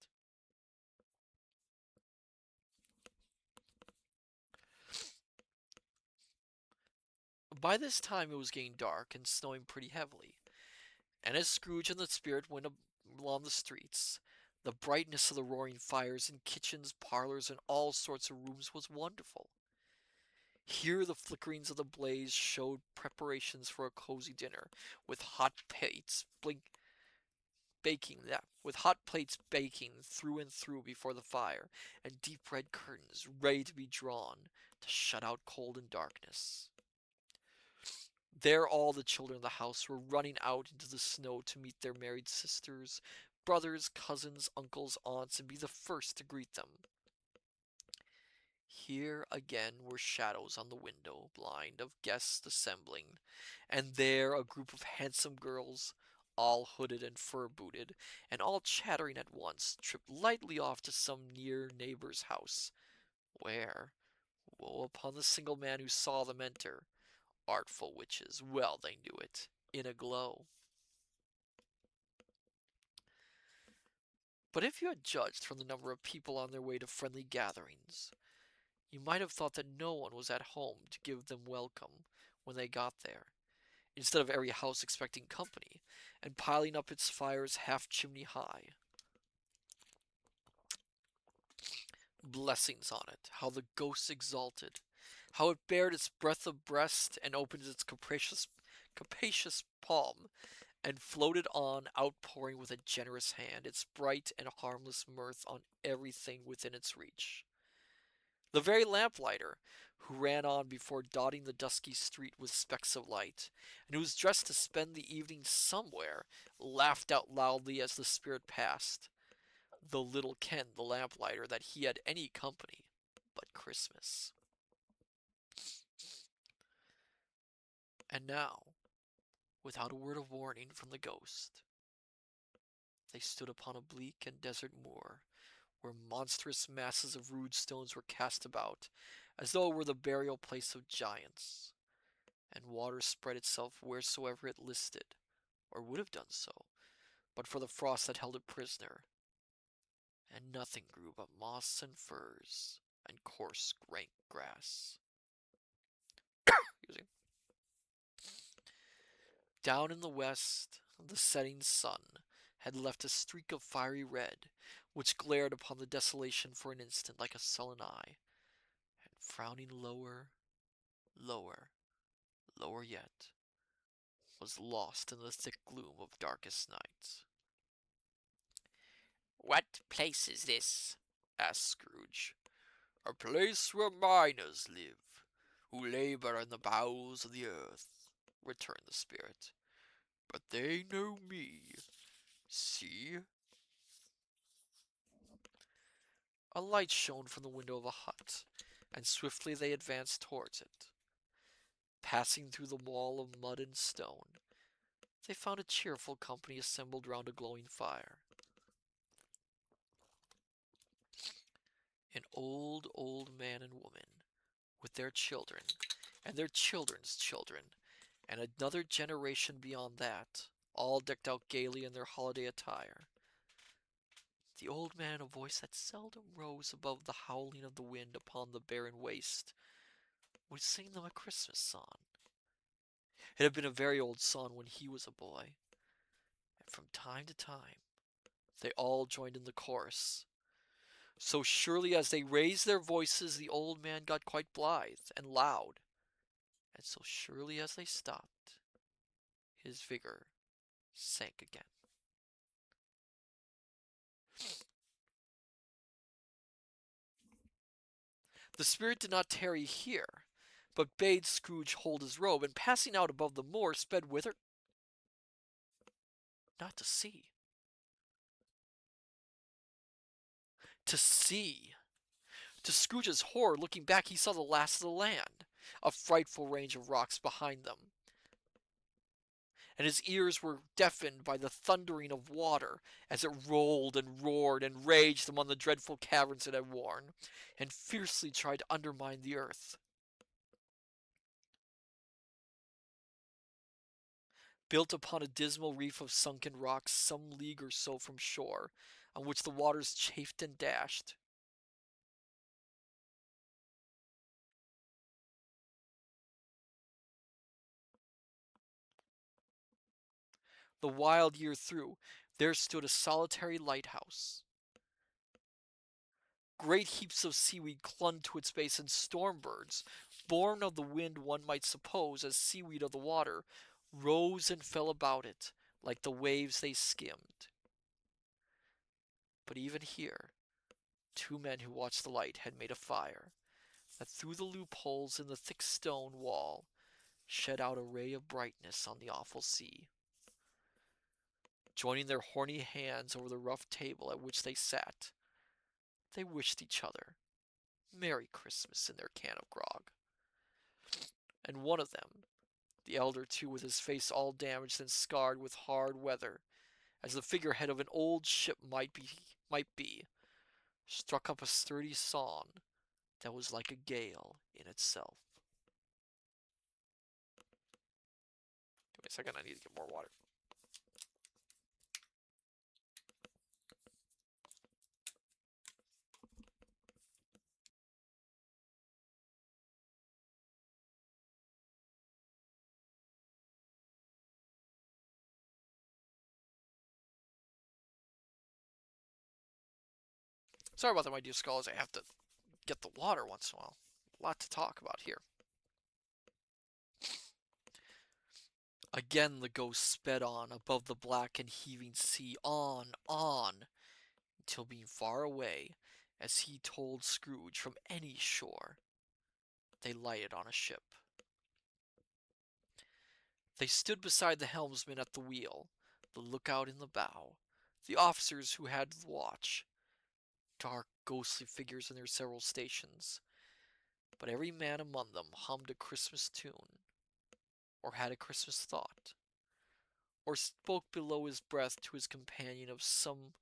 By this time it was getting dark and snowing pretty heavily, and as Scrooge and the spirit went along the streets, the brightness of the roaring fires in kitchens, parlors, and all sorts of rooms was wonderful. Here the flickerings of the blaze showed preparations for a cozy dinner, with hot plates baking through and through before the fire, and deep red curtains ready to be drawn to shut out cold and darkness. There all the children of the house were running out into the snow to meet their married sisters, brothers, cousins, uncles, aunts, and be the first to greet them. Here again were shadows on the window blind of guests assembling, and there a group of handsome girls, all hooded and fur-booted, and all chattering at once, tripped lightly off to some near neighbor's house, where, woe upon the single man who saw them enter, artful witches, well they knew it, in a glow. But if you had judged from the number of people on their way to friendly gatherings, you might have thought that no one was at home to give them welcome when they got there, instead of every house expecting company, and piling up its fires half chimney high. Blessings on it, how the ghosts exulted, how it bared its breadth of breast and opened its capacious palm, and floated on, outpouring with a generous hand its bright and harmless mirth on everything within its reach. The very lamplighter, who ran on before dotting the dusky street with specks of light, and who was dressed to spend the evening somewhere, laughed out loudly as the spirit passed, though little kenned the lamplighter that he had any company. but Christmas. And now, without a word of warning from the ghost, they stood upon a bleak and desert moor, where monstrous masses of rude stones were cast about, as though it were the burial place of giants, and water spread itself wheresoever it listed, or would have done so, but for the frost that held it prisoner, and nothing grew but moss and furze, and coarse rank grass. Down in the west, the setting sun had left a streak of fiery red, which glared upon the desolation for an instant like a sullen eye, and frowning lower, lower, lower yet, was lost in the thick gloom of darkest night. "What place is this?" asked Scrooge. "A place where miners live, who labor in the bowels of the earth," returned the spirit. "But they know me. See?" A light shone from the window of a hut, and swiftly they advanced towards it. Passing through the wall of mud and stone, they found a cheerful company assembled round a glowing fire. An old, old man and woman, with their children, and their children's children, and another generation beyond that, all decked out gaily in their holiday attire. The old man, in a voice that seldom rose above the howling of the wind upon the barren waste, would sing them a Christmas song. It had been a very old song when he was a boy, and from time to time they all joined in the chorus. So surely as they raised their voices, the old man got quite blithe and loud, and so surely as they stopped, his vigor sank again. The spirit did not tarry here, but bade Scrooge hold his robe, and passing out above the moor, sped whither? Not to sea. To sea! To Scrooge's horror, looking back, he saw the last of the land, a frightful range of rocks behind them, and his ears were deafened by the thundering of water as it rolled and roared and raged among the dreadful caverns it had worn, and fiercely tried to undermine the earth. Built upon a dismal reef of sunken rocks some league or so from shore, on which the waters chafed and dashed, the wild year through, there stood a solitary lighthouse. Great heaps of seaweed clung to its base, and storm birds, born of the wind one might suppose as seaweed of the water, rose and fell about it like the waves they skimmed. But even here, two men who watched the light had made a fire that through the loopholes in the thick stone wall shed out a ray of brightness on the awful sea. Joining their horny hands over the rough table at which they sat, they wished each other Merry Christmas in their can of grog. And one of them, the elder too, with his face all damaged and scarred with hard weather, as the figurehead of an old ship might be, struck up a sturdy song that was like a gale in itself. Give me a second, I need to get more water. Sorry about that, my dear scholars. I have to get the water once in a while. A lot to talk about here. Again the ghost sped on above the black and heaving sea, on, until being far away, as he told Scrooge, from any shore, they lighted on a ship. They stood beside the helmsman at the wheel, the lookout in the bow, the officers who had the watch, dark ghostly figures in their several stations, But every man among them hummed a Christmas tune, or had a Christmas thought, or spoke below his breath to his companion of some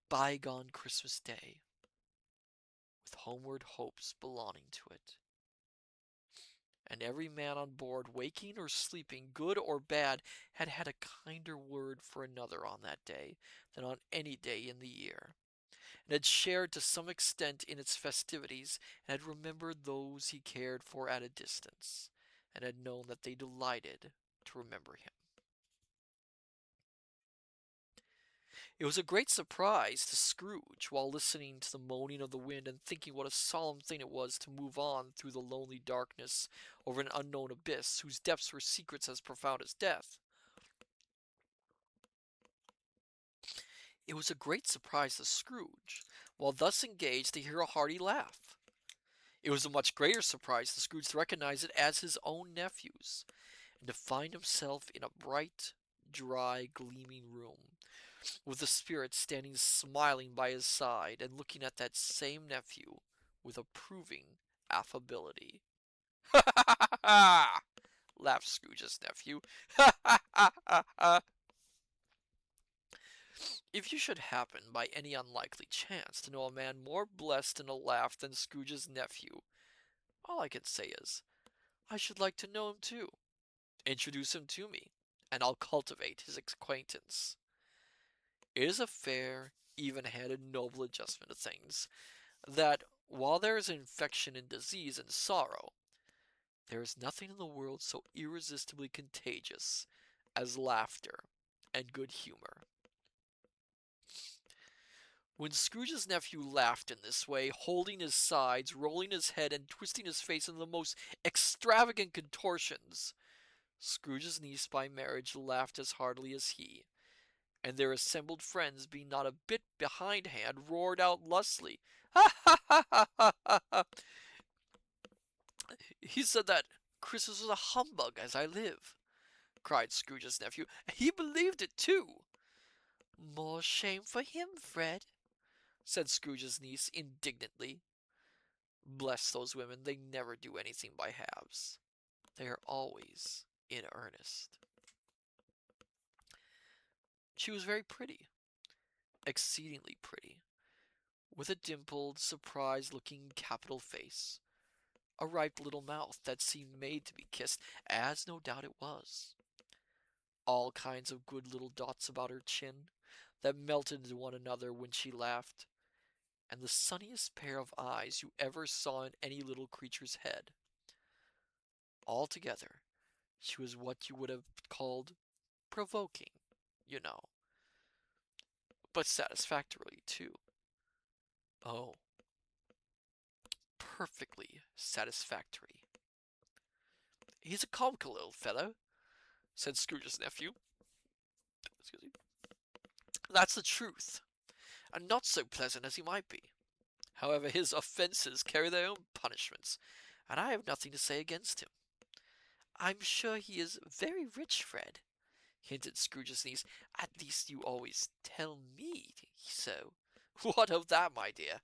bygone Christmas day, with homeward hopes belonging to it. And every man on board, waking or sleeping, good or bad, had had a kinder word for another on that day than on any day in the year, and had shared to some extent in its festivities, and had remembered those he cared for at a distance, and had known that they delighted to remember him. It was a great surprise to Scrooge, while listening to the moaning of the wind and thinking what a solemn thing it was to move on through the lonely darkness over an unknown abyss whose depths were secrets as profound as death. It was a great surprise to Scrooge, while thus engaged, to hear a hearty laugh. It was a much greater surprise to Scrooge to recognize it as his own nephew's, and to find himself in a bright, dry, gleaming room, with the Spirit standing smiling by his side and looking at that same nephew with approving affability. "Ha ha ha ha!" laughed Scrooge's nephew. "Ha ha ha ha ha!" If you should happen, by any unlikely chance, to know a man more blessed in a laugh than Scrooge's nephew, all I can say is, I should like to know him too. Introduce him to me, and I'll cultivate his acquaintance. It is a fair, even-handed, noble adjustment of things, that while there is infection and disease and sorrow, there is nothing in the world so irresistibly contagious as laughter and good humor. When Scrooge's nephew laughed in this way, holding his sides, rolling his head, and twisting his face in the most extravagant contortions, Scrooge's niece by marriage laughed as heartily as he, and their assembled friends, being not a bit behindhand, roared out lustily, "Ha ha ha ha ha ha ha! He said that Christmas was a humbug, as I live!" cried Scrooge's nephew. "He believed it too!" "More shame for him, Fred!" said Scrooge's niece indignantly. Bless those women, they never do anything by halves. They are always in earnest. She was very pretty, exceedingly pretty, with a dimpled, surprised-looking capital face, a ripe little mouth that seemed made to be kissed, as no doubt it was, all kinds of good little dots about her chin that melted into one another when she laughed, and the sunniest pair of eyes you ever saw in any little creature's head. Altogether, she was what you would have called provoking, you know, but satisfactorily, too. Oh, perfectly satisfactory. "He's a comical little fellow," said Scrooge's nephew. Excuse me. "That's the truth, and not so pleasant as he might be. However, his offences carry their own punishments, and I have nothing to say against him." "I'm sure he is very rich, Fred," hinted Scrooge's niece. "At least you always tell me so." "What of that, my dear?"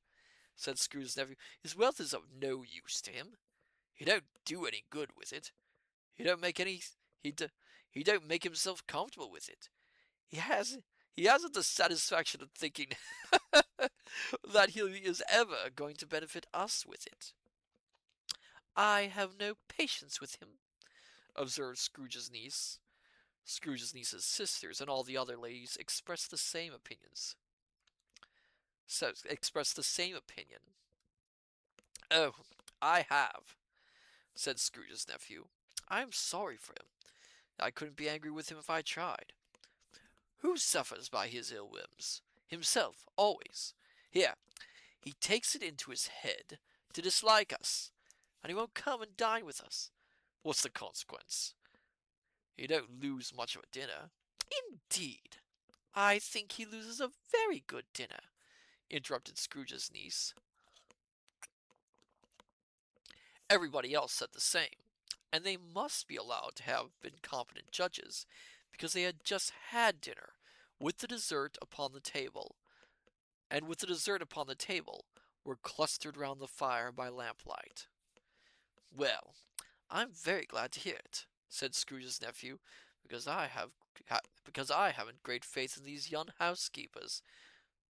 said Scrooge's nephew. "His wealth is of no use to him. He don't do any good with it. He don't make any. He do, he don't make himself comfortable with it. He has he hasn't the satisfaction of thinking that he is ever going to benefit us with it." "I have no patience with him," observed Scrooge's niece. Scrooge's niece's sisters and all the other ladies expressed the same opinions. Expressed the same opinion. "Oh, I have," said Scrooge's nephew. "I am sorry for him. I couldn't be angry with him if I tried. Who suffers by his ill whims? Himself, always. Here, he takes it into his head to dislike us, and he won't come and dine with us. What's the consequence? He don't lose much of a dinner." "Indeed, I think he loses a very good dinner," interrupted Scrooge's niece. Everybody else said the same, and they must be allowed to have been competent judges, because they had just had dinner, with the dessert upon the table, and with the dessert upon the table were clustered round the fire by lamplight. Well, I'm very glad to hear it, said Scrooge's nephew, because because I haven't great faith in these young housekeepers.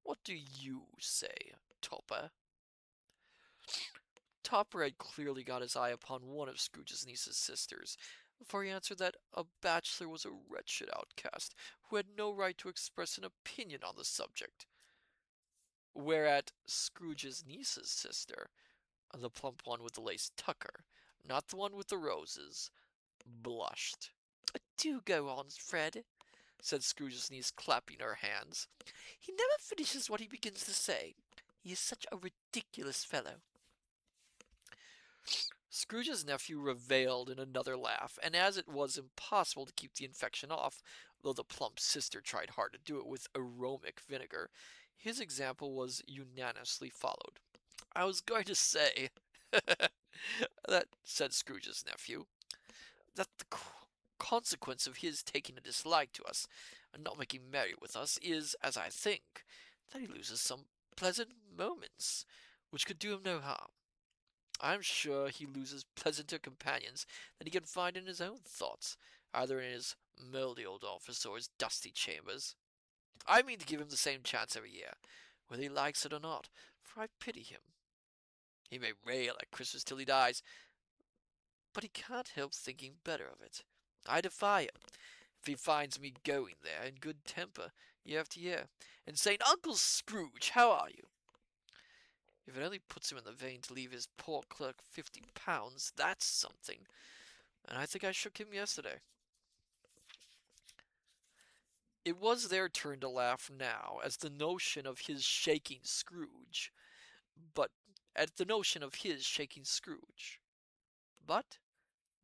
What do you say, Topper? Topper had clearly got his eye upon one of Scrooge's niece's sisters, for he answered that a bachelor was a wretched outcast who had no right to express an opinion on the subject. Whereat Scrooge's niece's sister, the plump one with the lace tucker, not the one with the roses, blushed. Do go on, Fred, said Scrooge's niece, clapping her hands. He never finishes what he begins to say. He is such a ridiculous fellow. Scrooge's nephew reviled in another laugh, and as it was impossible to keep the infection off, though the plump sister tried hard to do it with aromatic vinegar, his example was unanimously followed. I was going to say, that, said Scrooge's nephew, that the consequence of his taking a dislike to us and not making merry with us is, as I think, that he loses some pleasant moments, which could do him no harm. I'm sure he loses pleasanter companions than he can find in his own thoughts, either in his mouldy old office or his dusty chambers. I mean to give him the same chance every year, whether he likes it or not, for I pity him. He may rail at Christmas till he dies, but he can't help thinking better of it. I defy him, if he finds me going there in good temper year after year, and saying, Uncle Scrooge, how are you? If it only puts him in the vein to leave his poor clerk £50, that's something, and I think I shook him yesterday. It was their turn to laugh now, as the notion of his shaking Scrooge, but at the notion of his shaking Scrooge. But,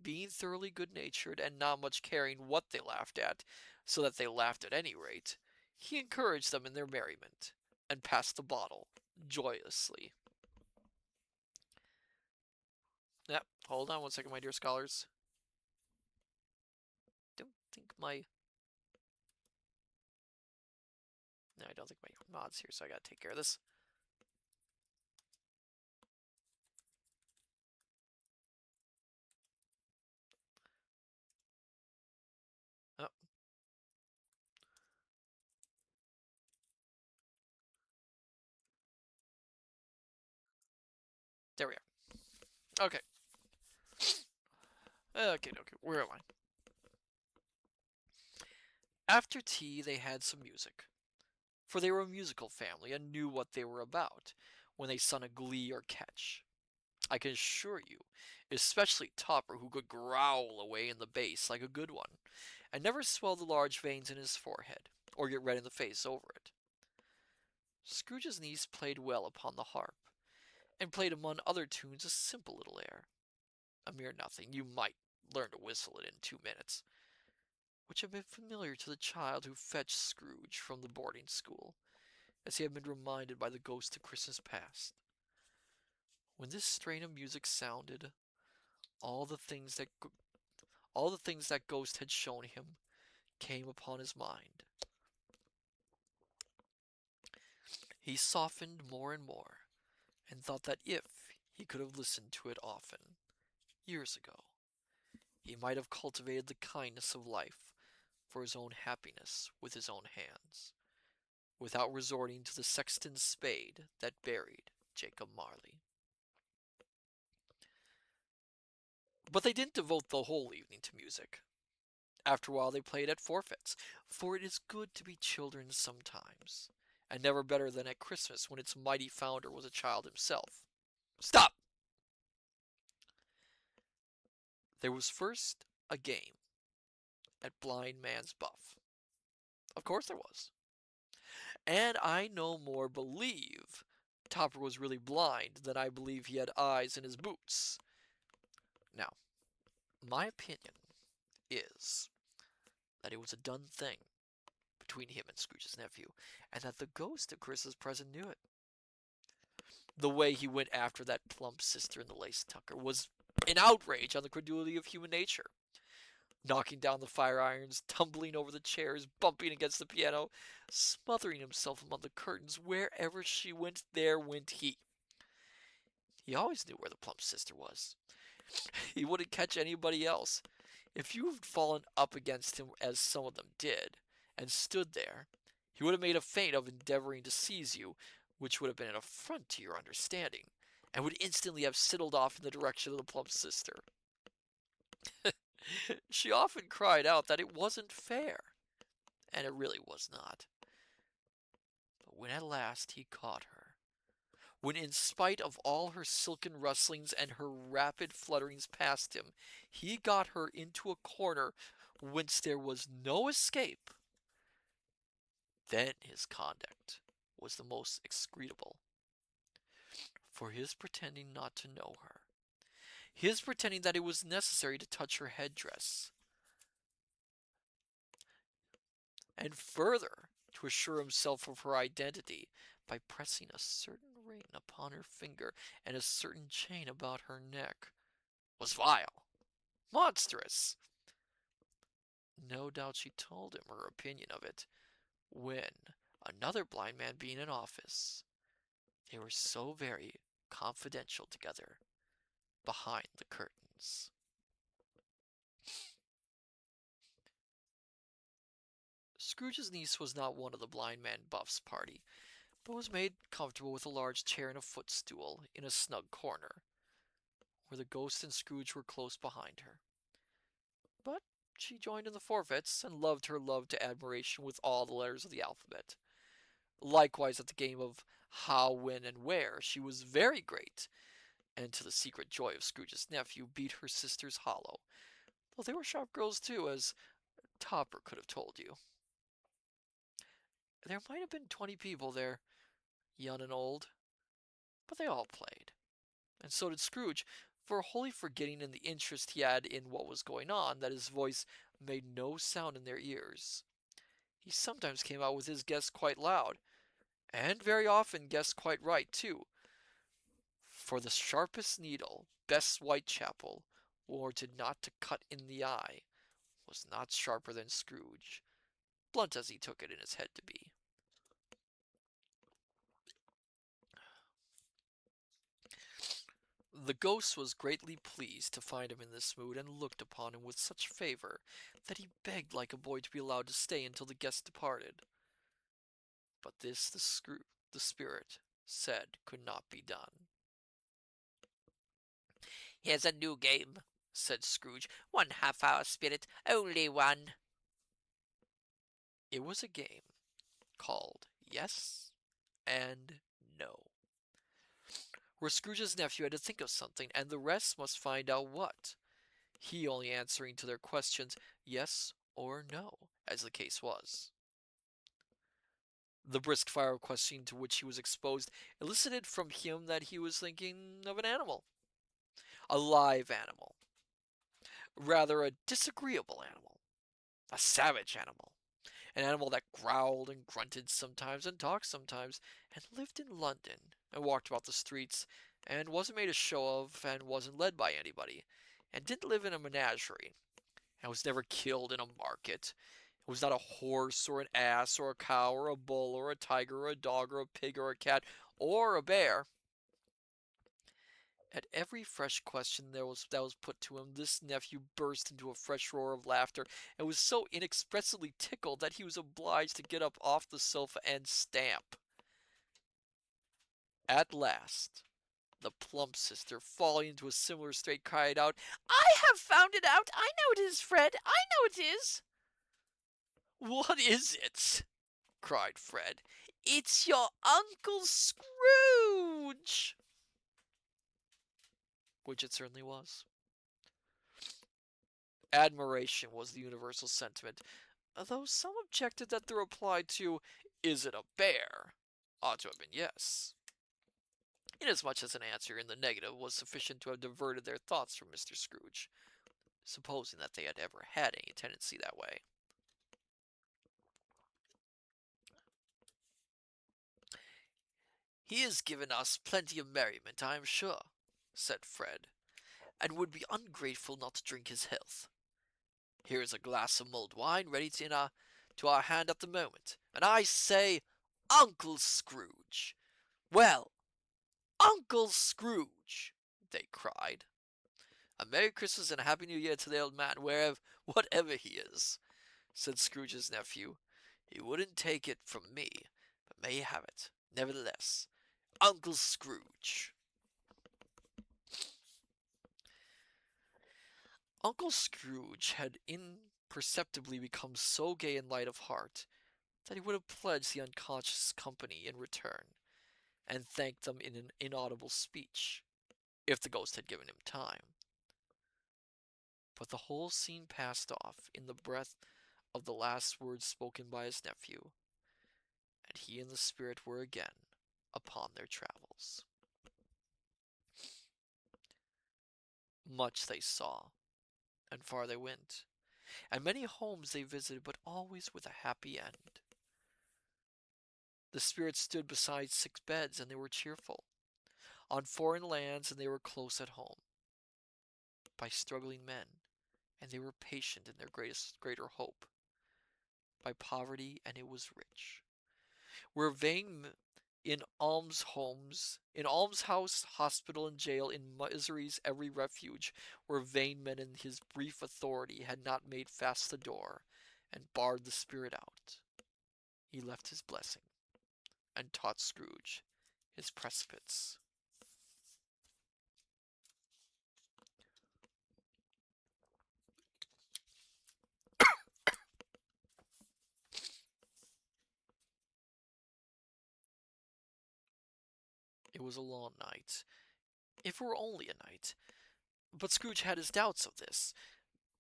being thoroughly good-natured and not much caring what they laughed at, so that they laughed at any rate, he encouraged them in their merriment, and passed the bottle joyously. Yep, hold on one second, my dear scholars. Don't think my... No, I don't think my mod's here, so I gotta take care of this. Oh. There we are. Okay. Okay, where am I? After tea, they had some music, for they were a musical family and knew what they were about when they sung a glee or catch. I can assure you, especially Topper, who could growl away in the bass like a good one, and never swell the large veins in his forehead, or get red in the face over it. Scrooge's niece played well upon the harp, and played among other tunes a simple little air, a mere nothing, you might learn to whistle it in 2 minutes, which had been familiar to the child who fetched Scrooge from the boarding school, as he had been reminded by the ghost of Christmas past. When this strain of music sounded, all the things that ghost had shown him came upon his mind. He softened more and more, and thought that if he could have listened to it often, years ago, he might have cultivated the kindness of life for his own happiness with his own hands, without resorting to the sexton's spade that buried Jacob Marley. But they didn't devote the whole evening to music. After a while they played at forfeits, for it is good to be children sometimes, and never better than at Christmas when its mighty founder was a child himself. Stop! There was first a game at Blind Man's Buff. Of course there was. And I no more believe Topper was really blind than I believe he had eyes in his boots. Now, my opinion is that it was a done thing between him and Scrooge's nephew, and that the ghost of Christmas present knew it. The way he went after that plump sister in the lace tucker was an outrage on the credulity of human nature. Knocking down the fire irons, tumbling over the chairs, bumping against the piano, smothering himself among the curtains. Wherever she went, there went he. He always knew where the plump sister was. He wouldn't catch anybody else. If you'd fallen up against him as some of them did, and stood there, he would have made a feint of endeavoring to seize you, which would have been an affront to your understanding, and would instantly have sidled off in the direction of the plump sister. She often cried out that it wasn't fair, and it really was not. But when at last he caught her, when in spite of all her silken rustlings and her rapid flutterings past him, he got her into a corner whence there was no escape, then his conduct was the most execrable. For his pretending not to know her, his pretending that it was necessary to touch her headdress, and further to assure himself of her identity by pressing a certain ring upon her finger and a certain chain about her neck, was vile, monstrous. No doubt she told him her opinion of it, when, another blind man being in office, they were so very confidential together behind the curtains. Scrooge's niece was not one of the blind man Buff's party, but was made comfortable with a large chair and a footstool in a snug corner, where the ghost and Scrooge were close behind her. But she joined in the forfeits, and loved her love to admiration with all the letters of the alphabet. Likewise at the game of how, when, and where, she was very great, and to the secret joy of Scrooge's nephew, beat her sisters hollow, though they were sharp girls too, as Topper could have told you. There might have been 20 people there, young and old, but they all played, and so did Scrooge, for wholly forgetting in the interest he had in what was going on, that his voice made no sound in their ears. He sometimes came out with his guess quite loud, and very often guessed quite right, too, for the sharpest needle Bess Whitechapel warranted not to cut in the eye was not sharper than Scrooge, blunt as he took it in his head to be. The ghost was greatly pleased to find him in this mood, and looked upon him with such favor that he begged like a boy to be allowed to stay until the guest departed. But this the spirit said could not be done. "Here's a new game," said Scrooge. "1 half-hour spirit, only one." It was a game called Yes and No, where Scrooge's nephew had to think of something, and the rest must find out what, he only answering to their questions yes or no, as the case was. The brisk fire of questioning to which he was exposed elicited from him that he was thinking of an animal, a live animal, rather a disagreeable animal, a savage animal, an animal that growled and grunted sometimes and talked sometimes, and lived in London, and walked about the streets, and wasn't made a show of, and wasn't led by anybody, and didn't live in a menagerie, and was never killed in a market. It was not a horse or an ass or a cow or a bull or a tiger or a dog or a pig or a cat or a bear. At every fresh question that was put to him, this nephew burst into a fresh roar of laughter, and was so inexpressibly tickled that he was obliged to get up off the sofa and stamp. At last, the plump sister, falling into a similar state, cried out, "I have found it out! I know it is, Fred! I know it is!" "What is it?" cried Fred. "It's your Uncle Scrooge!" Which it certainly was. Admiration was the universal sentiment, though some objected that the reply to "Is it a bear?" ought to have been yes, inasmuch as an answer in the negative was sufficient to have diverted their thoughts from Mr. Scrooge, supposing that they had ever had any tendency that way. "He has given us plenty of merriment, I am sure," said Fred, "and would be ungrateful not to drink his health. Here is a glass of mulled wine ready to our hand at the moment, and I say, Uncle Scrooge! Well, Uncle Scrooge!" they cried. A Merry Christmas and a Happy New Year to the old man, wherever, whatever he is, said Scrooge's nephew. He wouldn't take it from me, but may have it, nevertheless. Uncle Scrooge. Uncle Scrooge had imperceptibly become so gay and light of heart that he would have pledged the unconscious company in return, and thanked them in an inaudible speech, if the ghost had given him time. But the whole scene passed off in the breath of the last words spoken by his nephew, and he and the spirit were again upon their travels. Much they saw, and far they went, and many homes they visited, but always with a happy end. The spirits stood beside sick beds, and they were cheerful. On foreign lands, and they were close at home. By struggling men, and they were patient in their greater hope. By poverty, and it was rich. Where vain in almshouse, hospital, and jail, in misery's every refuge, where vain men in his brief authority had not made fast the door, and barred the spirit out, he left his blessing, and taught Scrooge his precipice. It was a long night, if it were only a night, but Scrooge had his doubts of this,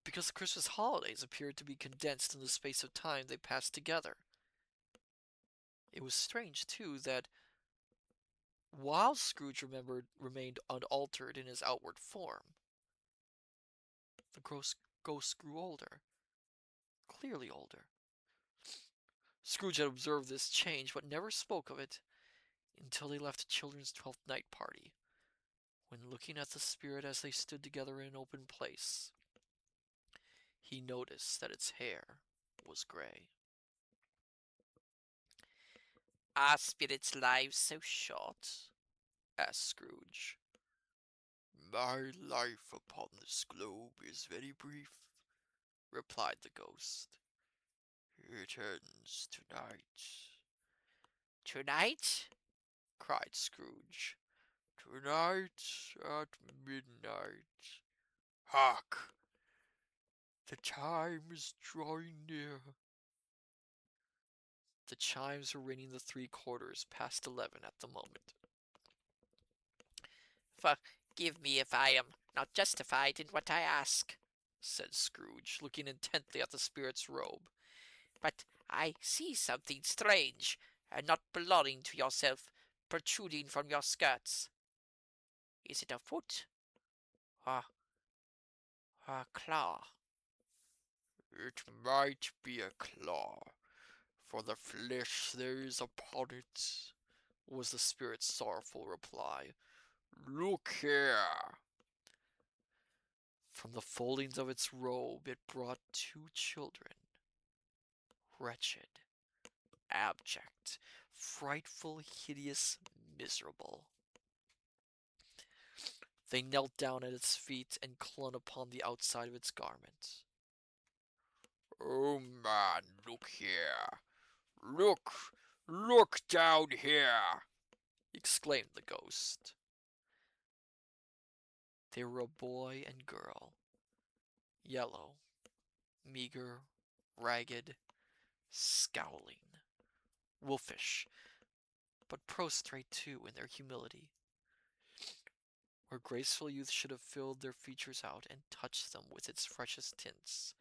because the Christmas holidays appeared to be condensed in the space of time they passed together. It was strange, too, that while Scrooge remained unaltered in his outward form, the ghost grew older, clearly older. Scrooge had observed this change, but never spoke of it until they left the children's 12th night party, when looking at the spirit as they stood together in an open place, he noticed that its hair was gray. "Are spirits' lives so short?" asked Scrooge. "My life upon this globe is very brief," replied the ghost. "It ends tonight." "Tonight?" cried Scrooge. "Tonight at midnight. Hark! The time is drawing near." The chimes were ringing the 3/4 past 11 at the moment. "Forgive me if I am not justified in what I ask," said Scrooge, looking intently at the spirit's robe. "But I see something strange, and not belonging to yourself, protruding from your skirts. Is it a foot, or a claw?" "It might be a claw, for the flesh there is upon it," was the spirit's sorrowful reply. "Look here." From the foldings of its robe it brought 2 children, wretched, abject, frightful, hideous, miserable. They knelt down at its feet and clung upon the outside of its garment. "Oh, man, look here. Look down here," exclaimed the ghost. They were a boy and girl, yellow, meager, ragged, scowling, wolfish, but prostrate too in their humility. Where graceful youth should have filled their features out and touched them with its freshest tints,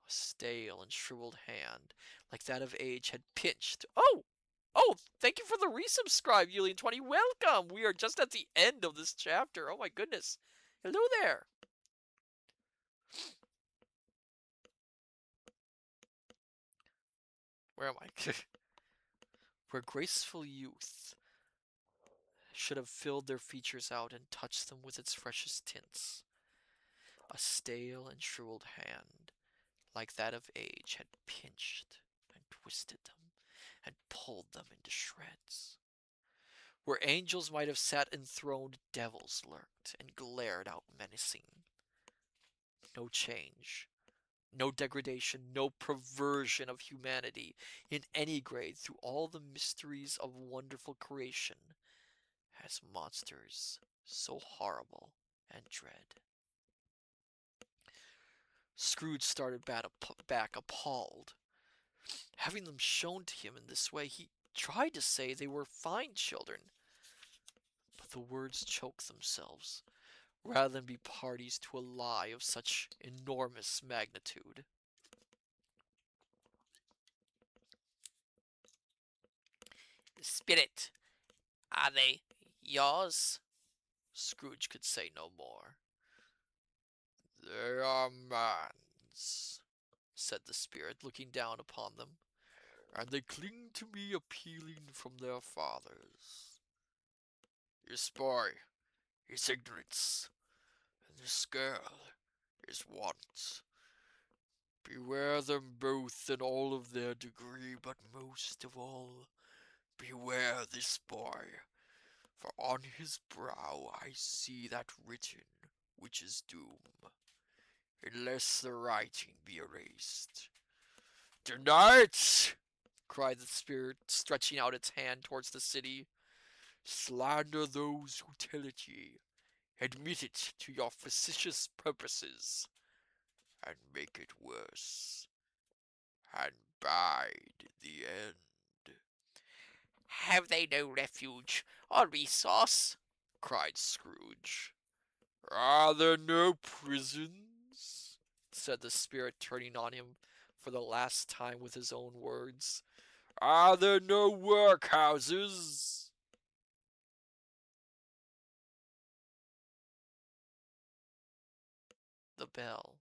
a stale and shriveled hand, like that of age, had pinched. Oh, thank you for the resubscribe, Yulian20. Welcome! We are just at the end of this chapter. Oh my goodness. Hello there. Where am I? Where graceful youth should have filled their features out and touched them with its freshest tints, a stale and shriveled hand, like that of age, had pinched and twisted them and pulled them into shreds. Where angels might have sat enthroned, devils lurked and glared out menacing. No change, no degradation, no perversion of humanity in any grade through all the mysteries of wonderful creation as monsters so horrible and dread. Scrooge started back appalled. Having them shown to him in this way, he tried to say they were fine children, but the words choked themselves, rather than be parties to a lie of such enormous magnitude. Spirit, are they yours? Scrooge could say no more. They are man's, said the spirit, looking down upon them, and they cling to me appealing from their fathers. This boy is ignorance, and this girl is want. Beware them both in all of their degree, but most of all, beware this boy, for on his brow I see that written which is doom, unless the writing be erased. Tonight, cried the spirit, stretching out its hand towards the city, slander those who tell it ye, admit it to your facetious purposes, and make it worse, and bide the end. Have they no refuge or resource? Cried Scrooge. Are there no prisons? Said the spirit, turning on him for the last time with his own words. Are there no workhouses? The bell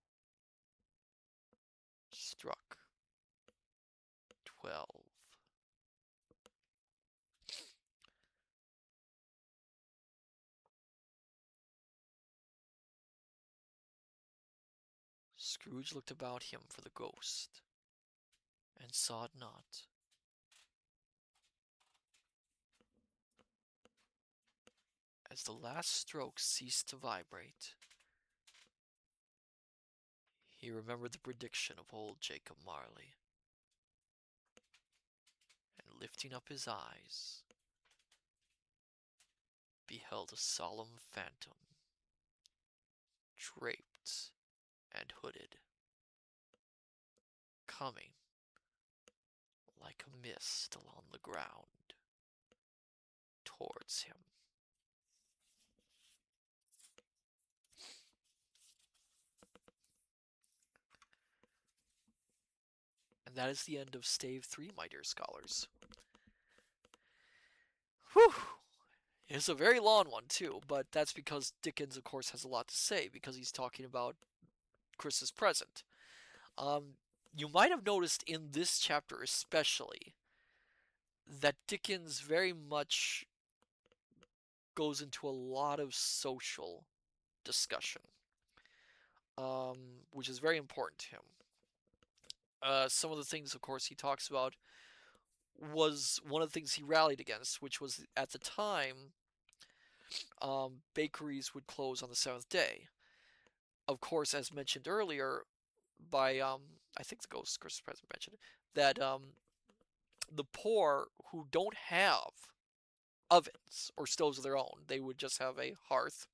struck 12. Scrooge looked about him for the ghost, and saw it not. As the last stroke ceased to vibrate, he remembered the prediction of old Jacob Marley, and lifting up his eyes, beheld a solemn phantom, draped and hooded, coming like a mist along the ground towards him. And that is the end of Stave 3, my dear scholars. Whew! It's a very long one, too, but that's because Dickens, of course, has a lot to say, because he's talking about Chris's present. Um, you might have noticed in this chapter especially that Dickens very much goes into a lot of social discussion, which is very important to him. Some of the things, of course, he talks about was one of the things he rallied against, which was at the time, bakeries would close on the seventh day. Of course, as mentioned earlier, by I think the Ghost Christmas Present mentioned that the poor who don't have ovens or stoves of their own, they would just have a hearth,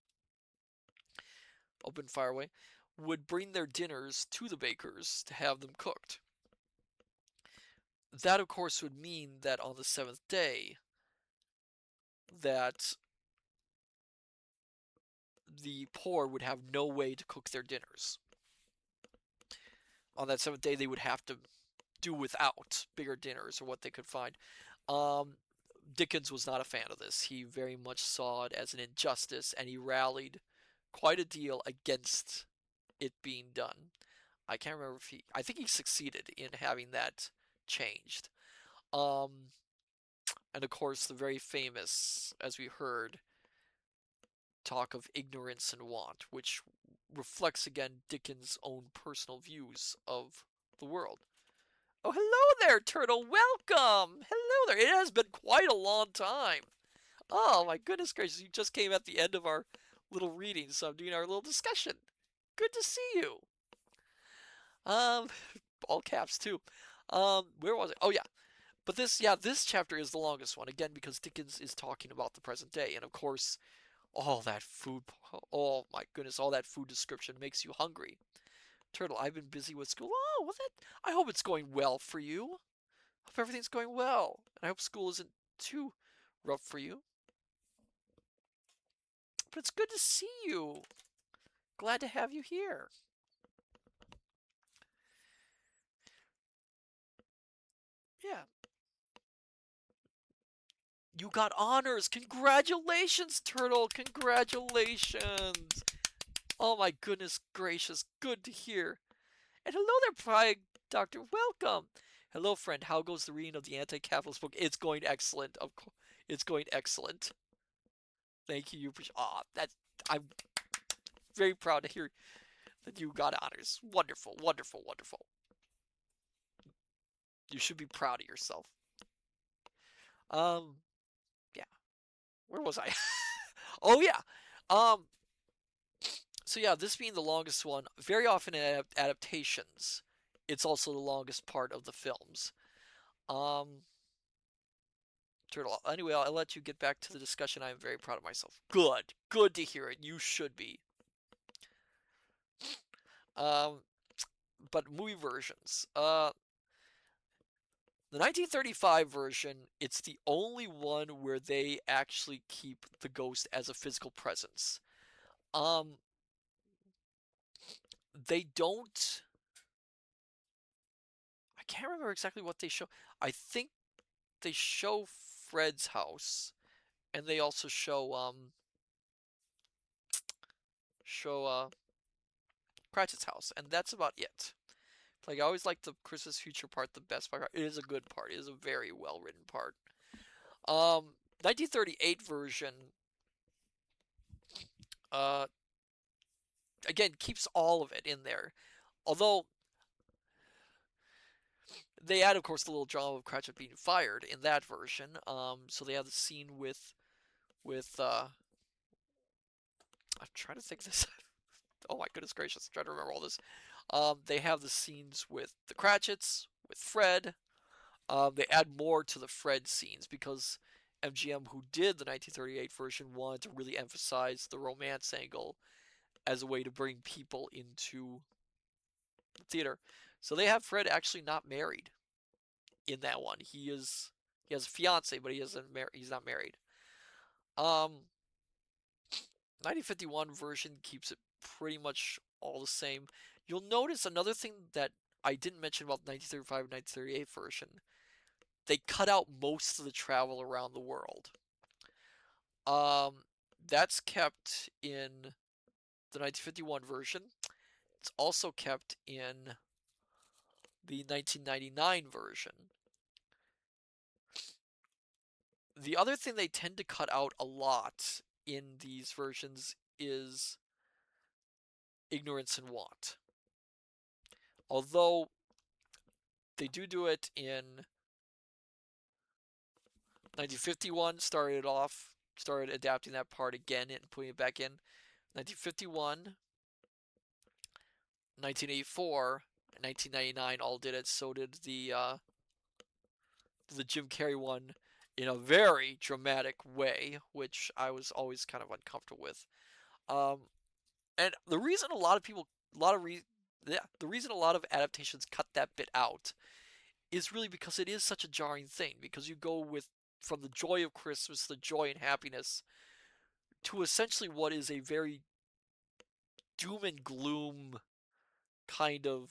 open fireway, would bring their dinners to the bakers to have them cooked. That, of course, would mean that on the seventh day, that the poor would have no way to cook their dinners. On that seventh day, they would have to do without bigger dinners or what they could find. Dickens was not a fan of this. He very much saw it as an injustice, and he rallied quite a deal against it being done. I can't remember if I think he succeeded in having that changed. And of course, the very famous, as we heard, talk of ignorance and want, which reflects again Dickens' own personal views of the world. Oh, hello there, Turtle. Welcome. Hello there. It has been quite a long time. Oh my goodness gracious! You just came at the end of our little reading, so I'm doing our little discussion. Good to see you. Um, all caps too. Where was it? Oh yeah, but this chapter is the longest one again because Dickens is talking about the present day, and of course, all that food. Oh my goodness, all that food description makes you hungry. Turtle, I've been busy with school. Oh, well that. I hope it's going well for you. Hope everything's going well, and I hope school isn't too rough for you. But it's good to see you. Glad to have you here. Yeah. You got honors. Congratulations, Turtle. Congratulations. Oh my goodness gracious. Good to hear. And hello there, Pride Doctor. Welcome. Hello, friend. How goes the reading of the anti-capitalist book? It's going excellent. Of course, it's going excellent. Thank you. I'm very proud to hear that you got honors. Wonderful, wonderful, wonderful. You should be proud of yourself. Um, yeah. Where was I? Oh yeah. Um, so yeah, this being the longest one, very often in adaptations, it's also the longest part of the films. Um, Turtle. Anyway, I'll let you get back to the discussion. I am very proud of myself. Good. Good to hear it. You should be. Um, but movie versions. The 1935 version, it's the only one where they actually keep the ghost as a physical presence. Um, they don't. I can't remember exactly what they show. I think they show Fred's house, and they also show Cratchit's house, and that's about it. Like I always like the Christmas Future part the best part. It is a good part. It is a very well written part. 1938 version, uh, again keeps all of it in there. Although they add, of course, the little drama of Cratchit being fired in that version. So they have the scene with I'm trying to think this. Oh my goodness gracious! I'm trying to remember all this. They have the scenes with the Cratchits, with Fred. They add more to the Fred scenes because MGM, who did the 1938 version, wanted to really emphasize the romance angle as a way to bring people into the theater. So they have Fred actually not married in that one. He has a fiance, but he's not married. Um, 1951 version keeps it pretty much all the same. You'll notice another thing that I didn't mention about the 1935 and 1938 version. They cut out most of the travel around the world. Um, that's kept in the 1951 version. It's also kept in the 1999 version. The other thing they tend to cut out a lot in these versions is ignorance and want. Although they do it in 1951, started adapting that part again and putting it back in. 1951, 1984, and 1999 all did it. So did the Jim Carrey one in a very dramatic way, which I was always kind of uncomfortable with. Um, and the reason a lot of people, a lot of re- yeah, the reason a lot of adaptations cut that bit out is really because it is such a jarring thing. Because you go with from the joy of Christmas, the joy and happiness, to essentially what is a very doom and gloom kind of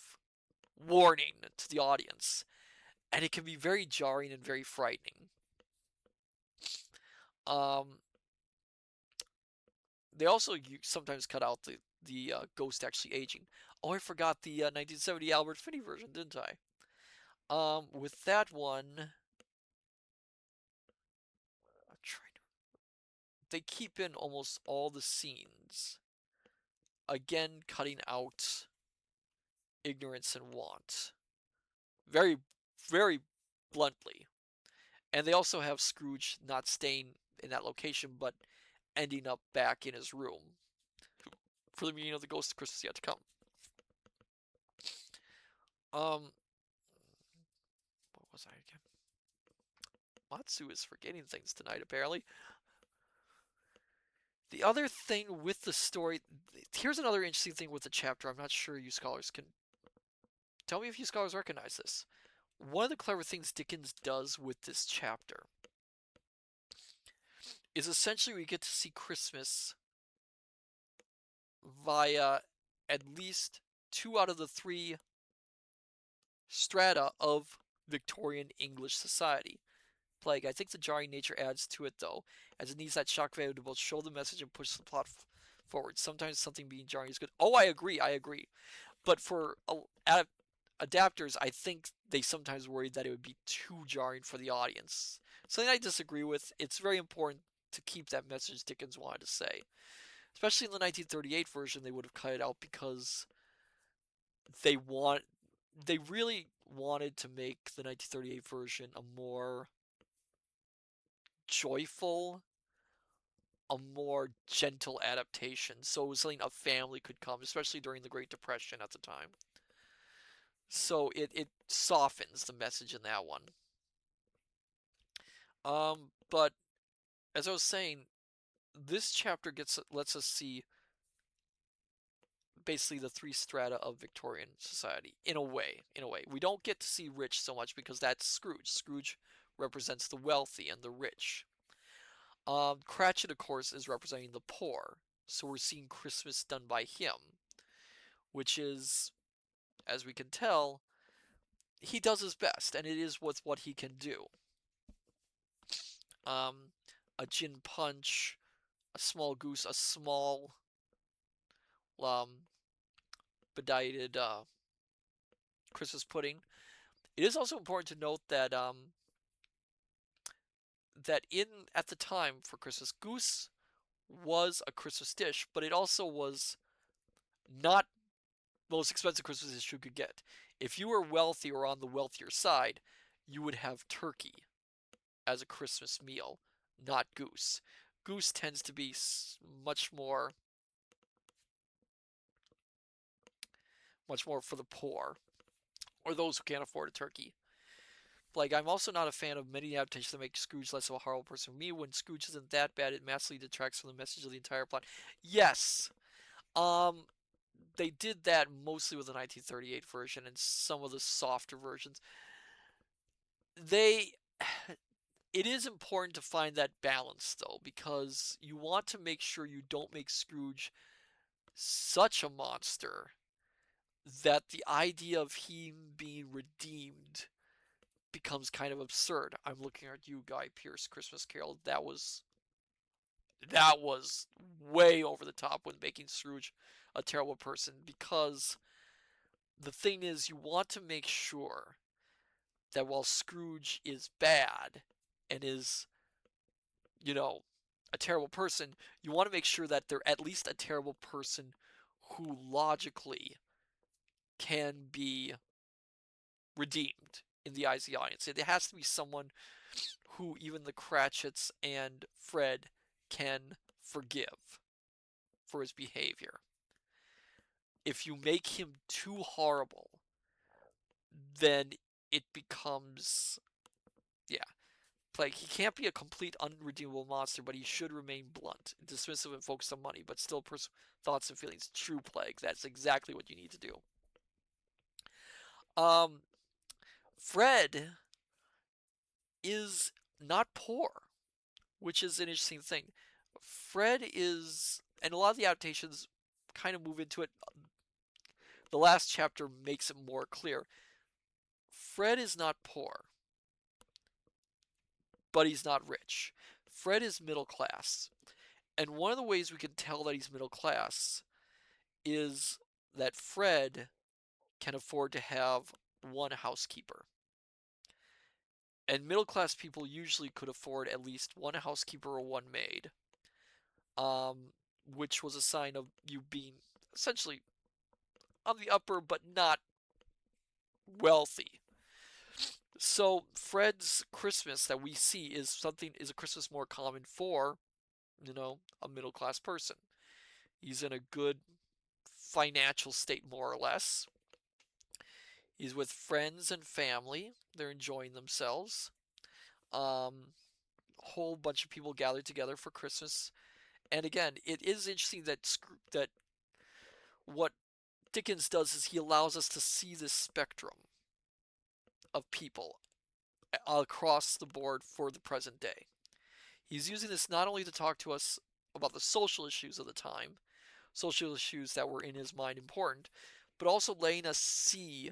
warning to the audience, and it can be very jarring and very frightening. Um, they also sometimes cut out the ghost actually aging. Oh, I forgot the 1970 Albert Finney version, didn't I? With that one, I'm trying to. They keep in almost all the scenes. Again, cutting out ignorance and want. Very, very bluntly. And they also have Scrooge not staying in that location, but ending up back in his room for the meaning of the Ghost of Christmas Yet to Come. What was I again? Matsu is forgetting things tonight, apparently. The other thing with the story, here's another interesting thing with the chapter. I'm not sure you scholars can tell me if you scholars recognize this. One of the clever things Dickens does with this chapter is essentially we get to see Christmas via at least 2 out of the 3 strata of Victorian English society. Plague, I think the jarring nature adds to it, though, as it needs that shock value to both show the message and push the plot forward. Sometimes something being jarring is good. Oh, I agree. But for adapters, I think they sometimes worried that it would be too jarring for the audience. Something I disagree with. It's very important to keep that message Dickens wanted to say. Especially in the 1938 version, they would have cut it out because they really wanted to make the 1938 version a more joyful, a more gentle adaptation. So it was something a family could come, especially during the Great Depression at the time. So it softens the message in that one. But as I was saying, this chapter lets us see basically the 3 strata of Victorian society in a way. We don't get to see rich so much because that's Scrooge. Scrooge represents the wealthy and the rich. Cratchit, of course, is representing the poor. So we're seeing Christmas done by him, which is, as we can tell, he does his best, and it is with what he can do. A gin punch, a small goose, a small bedighted Christmas pudding. It is also important to note that at the time for Christmas, goose was a Christmas dish, but it also was not the most expensive Christmas dish you could get. If you were wealthy or on the wealthier side, you would have turkey as a Christmas meal, not goose. Goose tends to be much more for the poor or those who can't afford a turkey. Like, I'm also not a fan of many adaptations that make Scrooge less of a horrible person. For me, when Scrooge isn't that bad, it massively detracts from the message of the entire plot. Yes, they did that mostly with the 1938 version and some of the softer versions. It is important to find that balance, though, because you want to make sure you don't make Scrooge such a monster that the idea of him being redeemed becomes kind of absurd. I'm looking at you, Guy Pearce, Christmas Carol. That was way over the top with making Scrooge a terrible person, because the thing is, you want to make sure that while Scrooge is bad and is, a terrible person, you want to make sure that they're at least a terrible person who logically can be redeemed in the eyes of the audience. It has to be someone who even the Cratchits and Fred can forgive for his behavior. If you make him too horrible, then it becomes, like, he can't be a complete unredeemable monster, but he should remain blunt, dismissive, and focused on money, but still thoughts and feelings. True, Plague. That's exactly what you need to do. Fred is not poor, which is an interesting thing. Fred is, and a lot of the adaptations kind of move into it. The last chapter makes it more clear. Fred is not poor, but he's not rich. Fred is middle class. And one of the ways we can tell that he's middle class is that Fred can afford to have one housekeeper. And middle class people usually could afford at least one housekeeper or one maid, which was a sign of you being essentially on the upper but not wealthy. So Fred's Christmas that we see is a Christmas more common for, a middle class person. He's in a good financial state more or less. He's with friends and family. They're enjoying themselves. Um, a whole bunch of people gathered together for Christmas. And again, it is interesting that what Dickens does is he allows us to see this spectrum of people across the board for the present day. He's using this not only to talk to us about the social issues of the time, social issues that were in his mind important, but also letting us see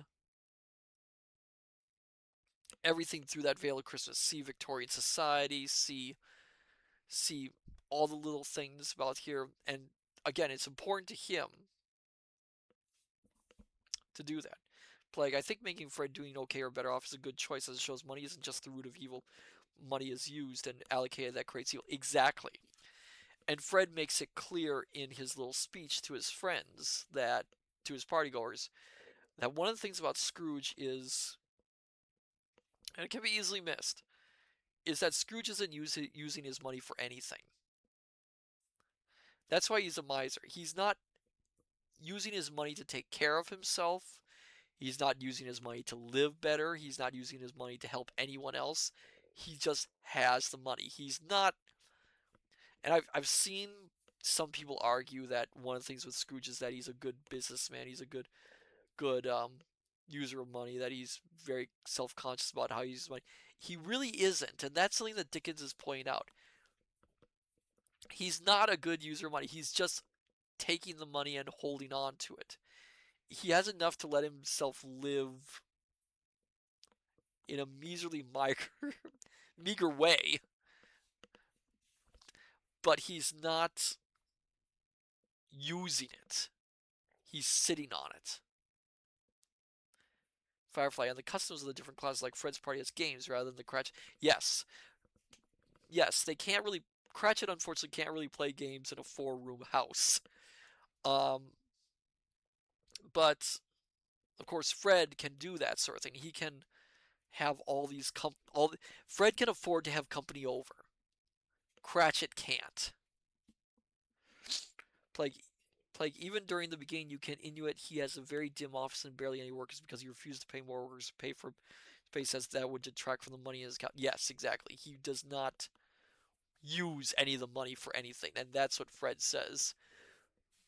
everything through that veil of Christmas. See Victorian society, see all the little things about here, and again, it's important to him to do that. Plague, I think making Fred doing okay or better off is a good choice as it shows money isn't just the root of evil. Money is used and allocated that creates evil. Exactly. And Fred makes it clear in his little speech to his friends to his partygoers, that one of the things about Scrooge is, and it can be easily missed, is that Scrooge isn't using his money for anything. That's why he's a miser. He's not using his money to take care of himself. He's not using his money to live better. He's not using his money to help anyone else. He just has the money. He's not, and I've seen some people argue that one of the things with Scrooge is that he's a good businessman. He's a good user of money. That he's very self-conscious about how he uses money. He really isn't, and that's something that Dickens is pointing out. He's not a good user of money. He's just taking the money and holding on to it. He has enough to let himself live in a meagerly meager way, but he's not using it. He's sitting on it. Firefly, and the customs of the different classes, like Fred's party, as games rather than the Cratchit. Yes, yes, they can't really. Cratchit, unfortunately, can't really play games in a four-room house. Um, but of course, Fred can do that sort of thing. He can have all these Fred can afford to have company over. Cratchit can't. Plague, Plague. Even during the beginning, you can Inuit. He has a very dim office and barely any workers because he refused to pay more workers to pay for space, as that would detract from the money in his account. Yes, exactly. He does not use any of the money for anything, and that's what Fred says.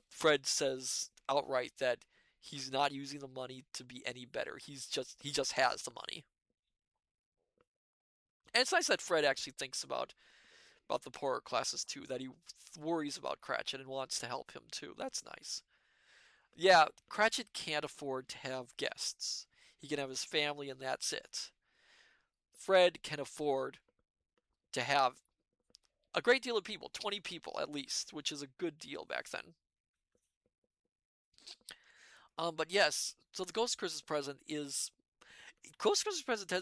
Fred says outright that he's not using the money to be any better. He just has the money. And it's nice that Fred actually thinks about the poorer classes too. That he worries about Cratchit and wants to help him too. That's nice. Yeah, Cratchit can't afford to have guests. He can have his family and that's it. Fred can afford to have a great deal of people, 20 people at least, which is a good deal back then. But yes, so the Ghost Christmas Present tends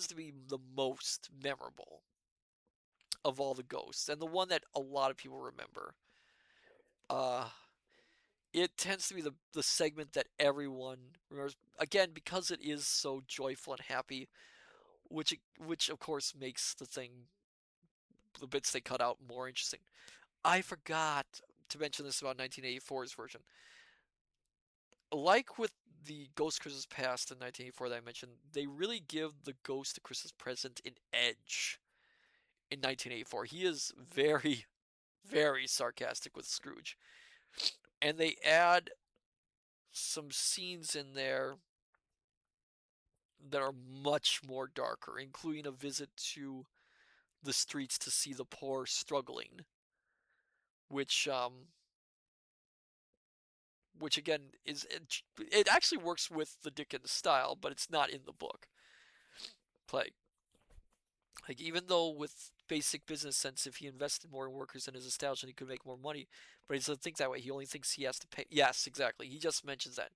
to be the most memorable of all the ghosts, and the one that a lot of people remember. Uh, it tends to be the segment that everyone remembers. Again, because it is so joyful and happy, which of course makes the bits they cut out more interesting. I forgot to mention this about 1984's version. Like with the Ghost Christmas Past in 1984 that I mentioned, they really give the Ghost of Christmas Present an edge in 1984. He is very, very sarcastic with Scrooge. And they add some scenes in there that are much more darker, including a visit to the streets to see the poor struggling, which which again it actually works with the Dickens style, but it's not in the book. Play like even though with basic business sense, if he invested more in workers in his establishment, he could make more money. But he doesn't think that way. He only thinks he has to pay. Yes, exactly. He just mentions that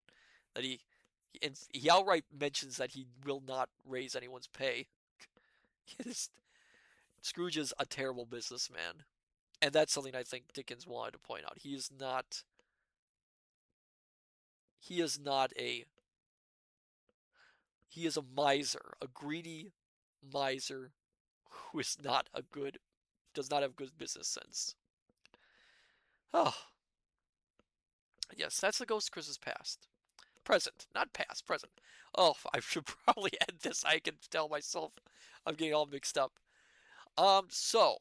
and he outright mentions that he will not raise anyone's pay. Scrooge is a terrible businessman, and that's something I think Dickens wanted to point out. He is not. He is not a. He is a miser, a greedy miser who is not a good, does not have good business sense. Oh, yes, that's the Ghost Christmas past. Present, not past, present. Oh, I should probably end this. I can tell myself I'm getting all mixed up. So,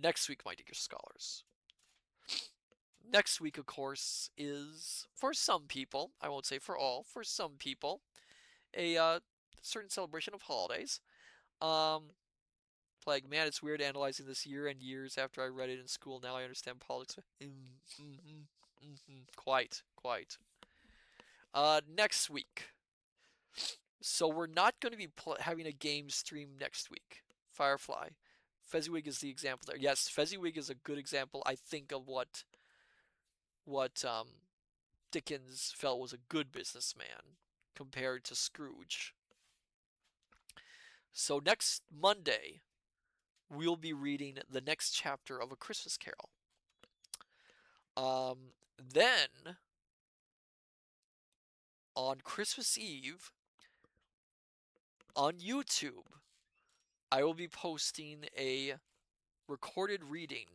next week, my dear scholars. Next week, of course, is, for some people, I won't say for all, for some people, a certain celebration of holidays. Um, like, man, it's weird analyzing this year and years after I read it in school. Now I understand politics. Quite, quite. Next week. So we're not going to be having a game stream next week. Firefly. Fezziwig is the example there. Yes, Fezziwig is a good example, I think, of what Dickens felt was a good businessman compared to Scrooge. So next Monday, we'll be reading the next chapter of A Christmas Carol. Then, on Christmas Eve, on YouTube, I will be posting a recorded reading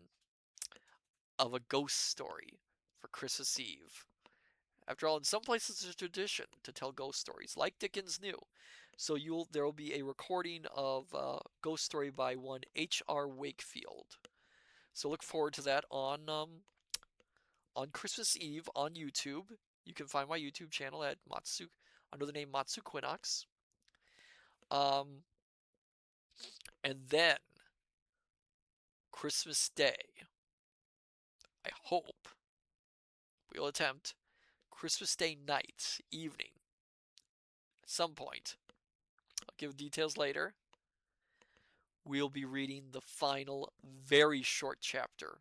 of a ghost story for Christmas Eve. After all, in some places there's a tradition to tell ghost stories, like Dickens knew. So there will be a recording of a ghost story by one H.R. Wakefield. So look forward to that on Christmas Eve on YouTube. You can find my YouTube channel at Matsu under the name Matsu Quinox. And then Christmas Day, I hope we'll attempt Christmas Day night, evening, at some point. I'll give details later. We'll be reading the final, very short chapter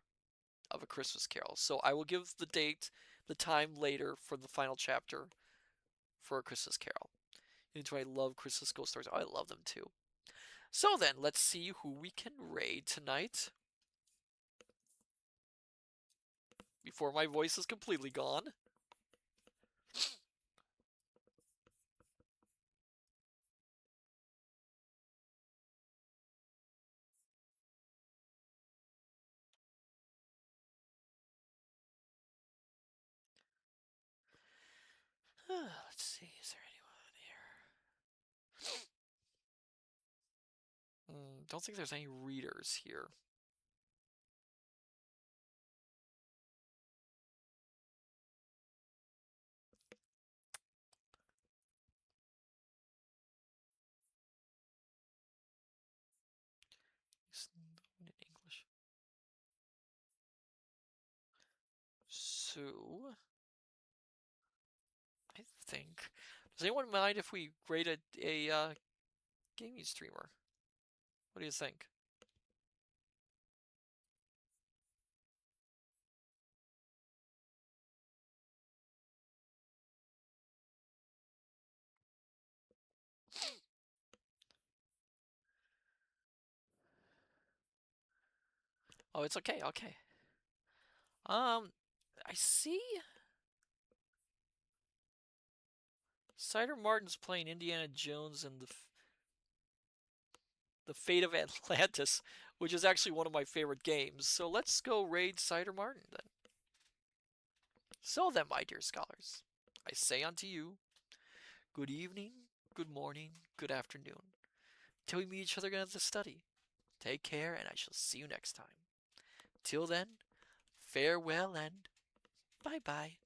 of A Christmas Carol. So I will give the date, the time later for the final chapter for A Christmas Carol. Into I love Christmas ghost stories. Oh, I love them too. So then, let's see who we can raid tonight. Before my voice is completely gone. Let's see, is there anyone here? Don't think there's any readers here. In English. So, I think. Does anyone mind if we grade a gaming streamer? What do you think? Oh, it's okay. Okay. I see. Cider Martin's playing Indiana Jones and the Fate of Atlantis, which is actually one of my favorite games. So let's go raid Cider Martin then. So then, my dear scholars, I say unto you, good evening, good morning, good afternoon. Till we meet each other again at the study. Take care, and I shall see you next time. Till then, farewell and bye-bye.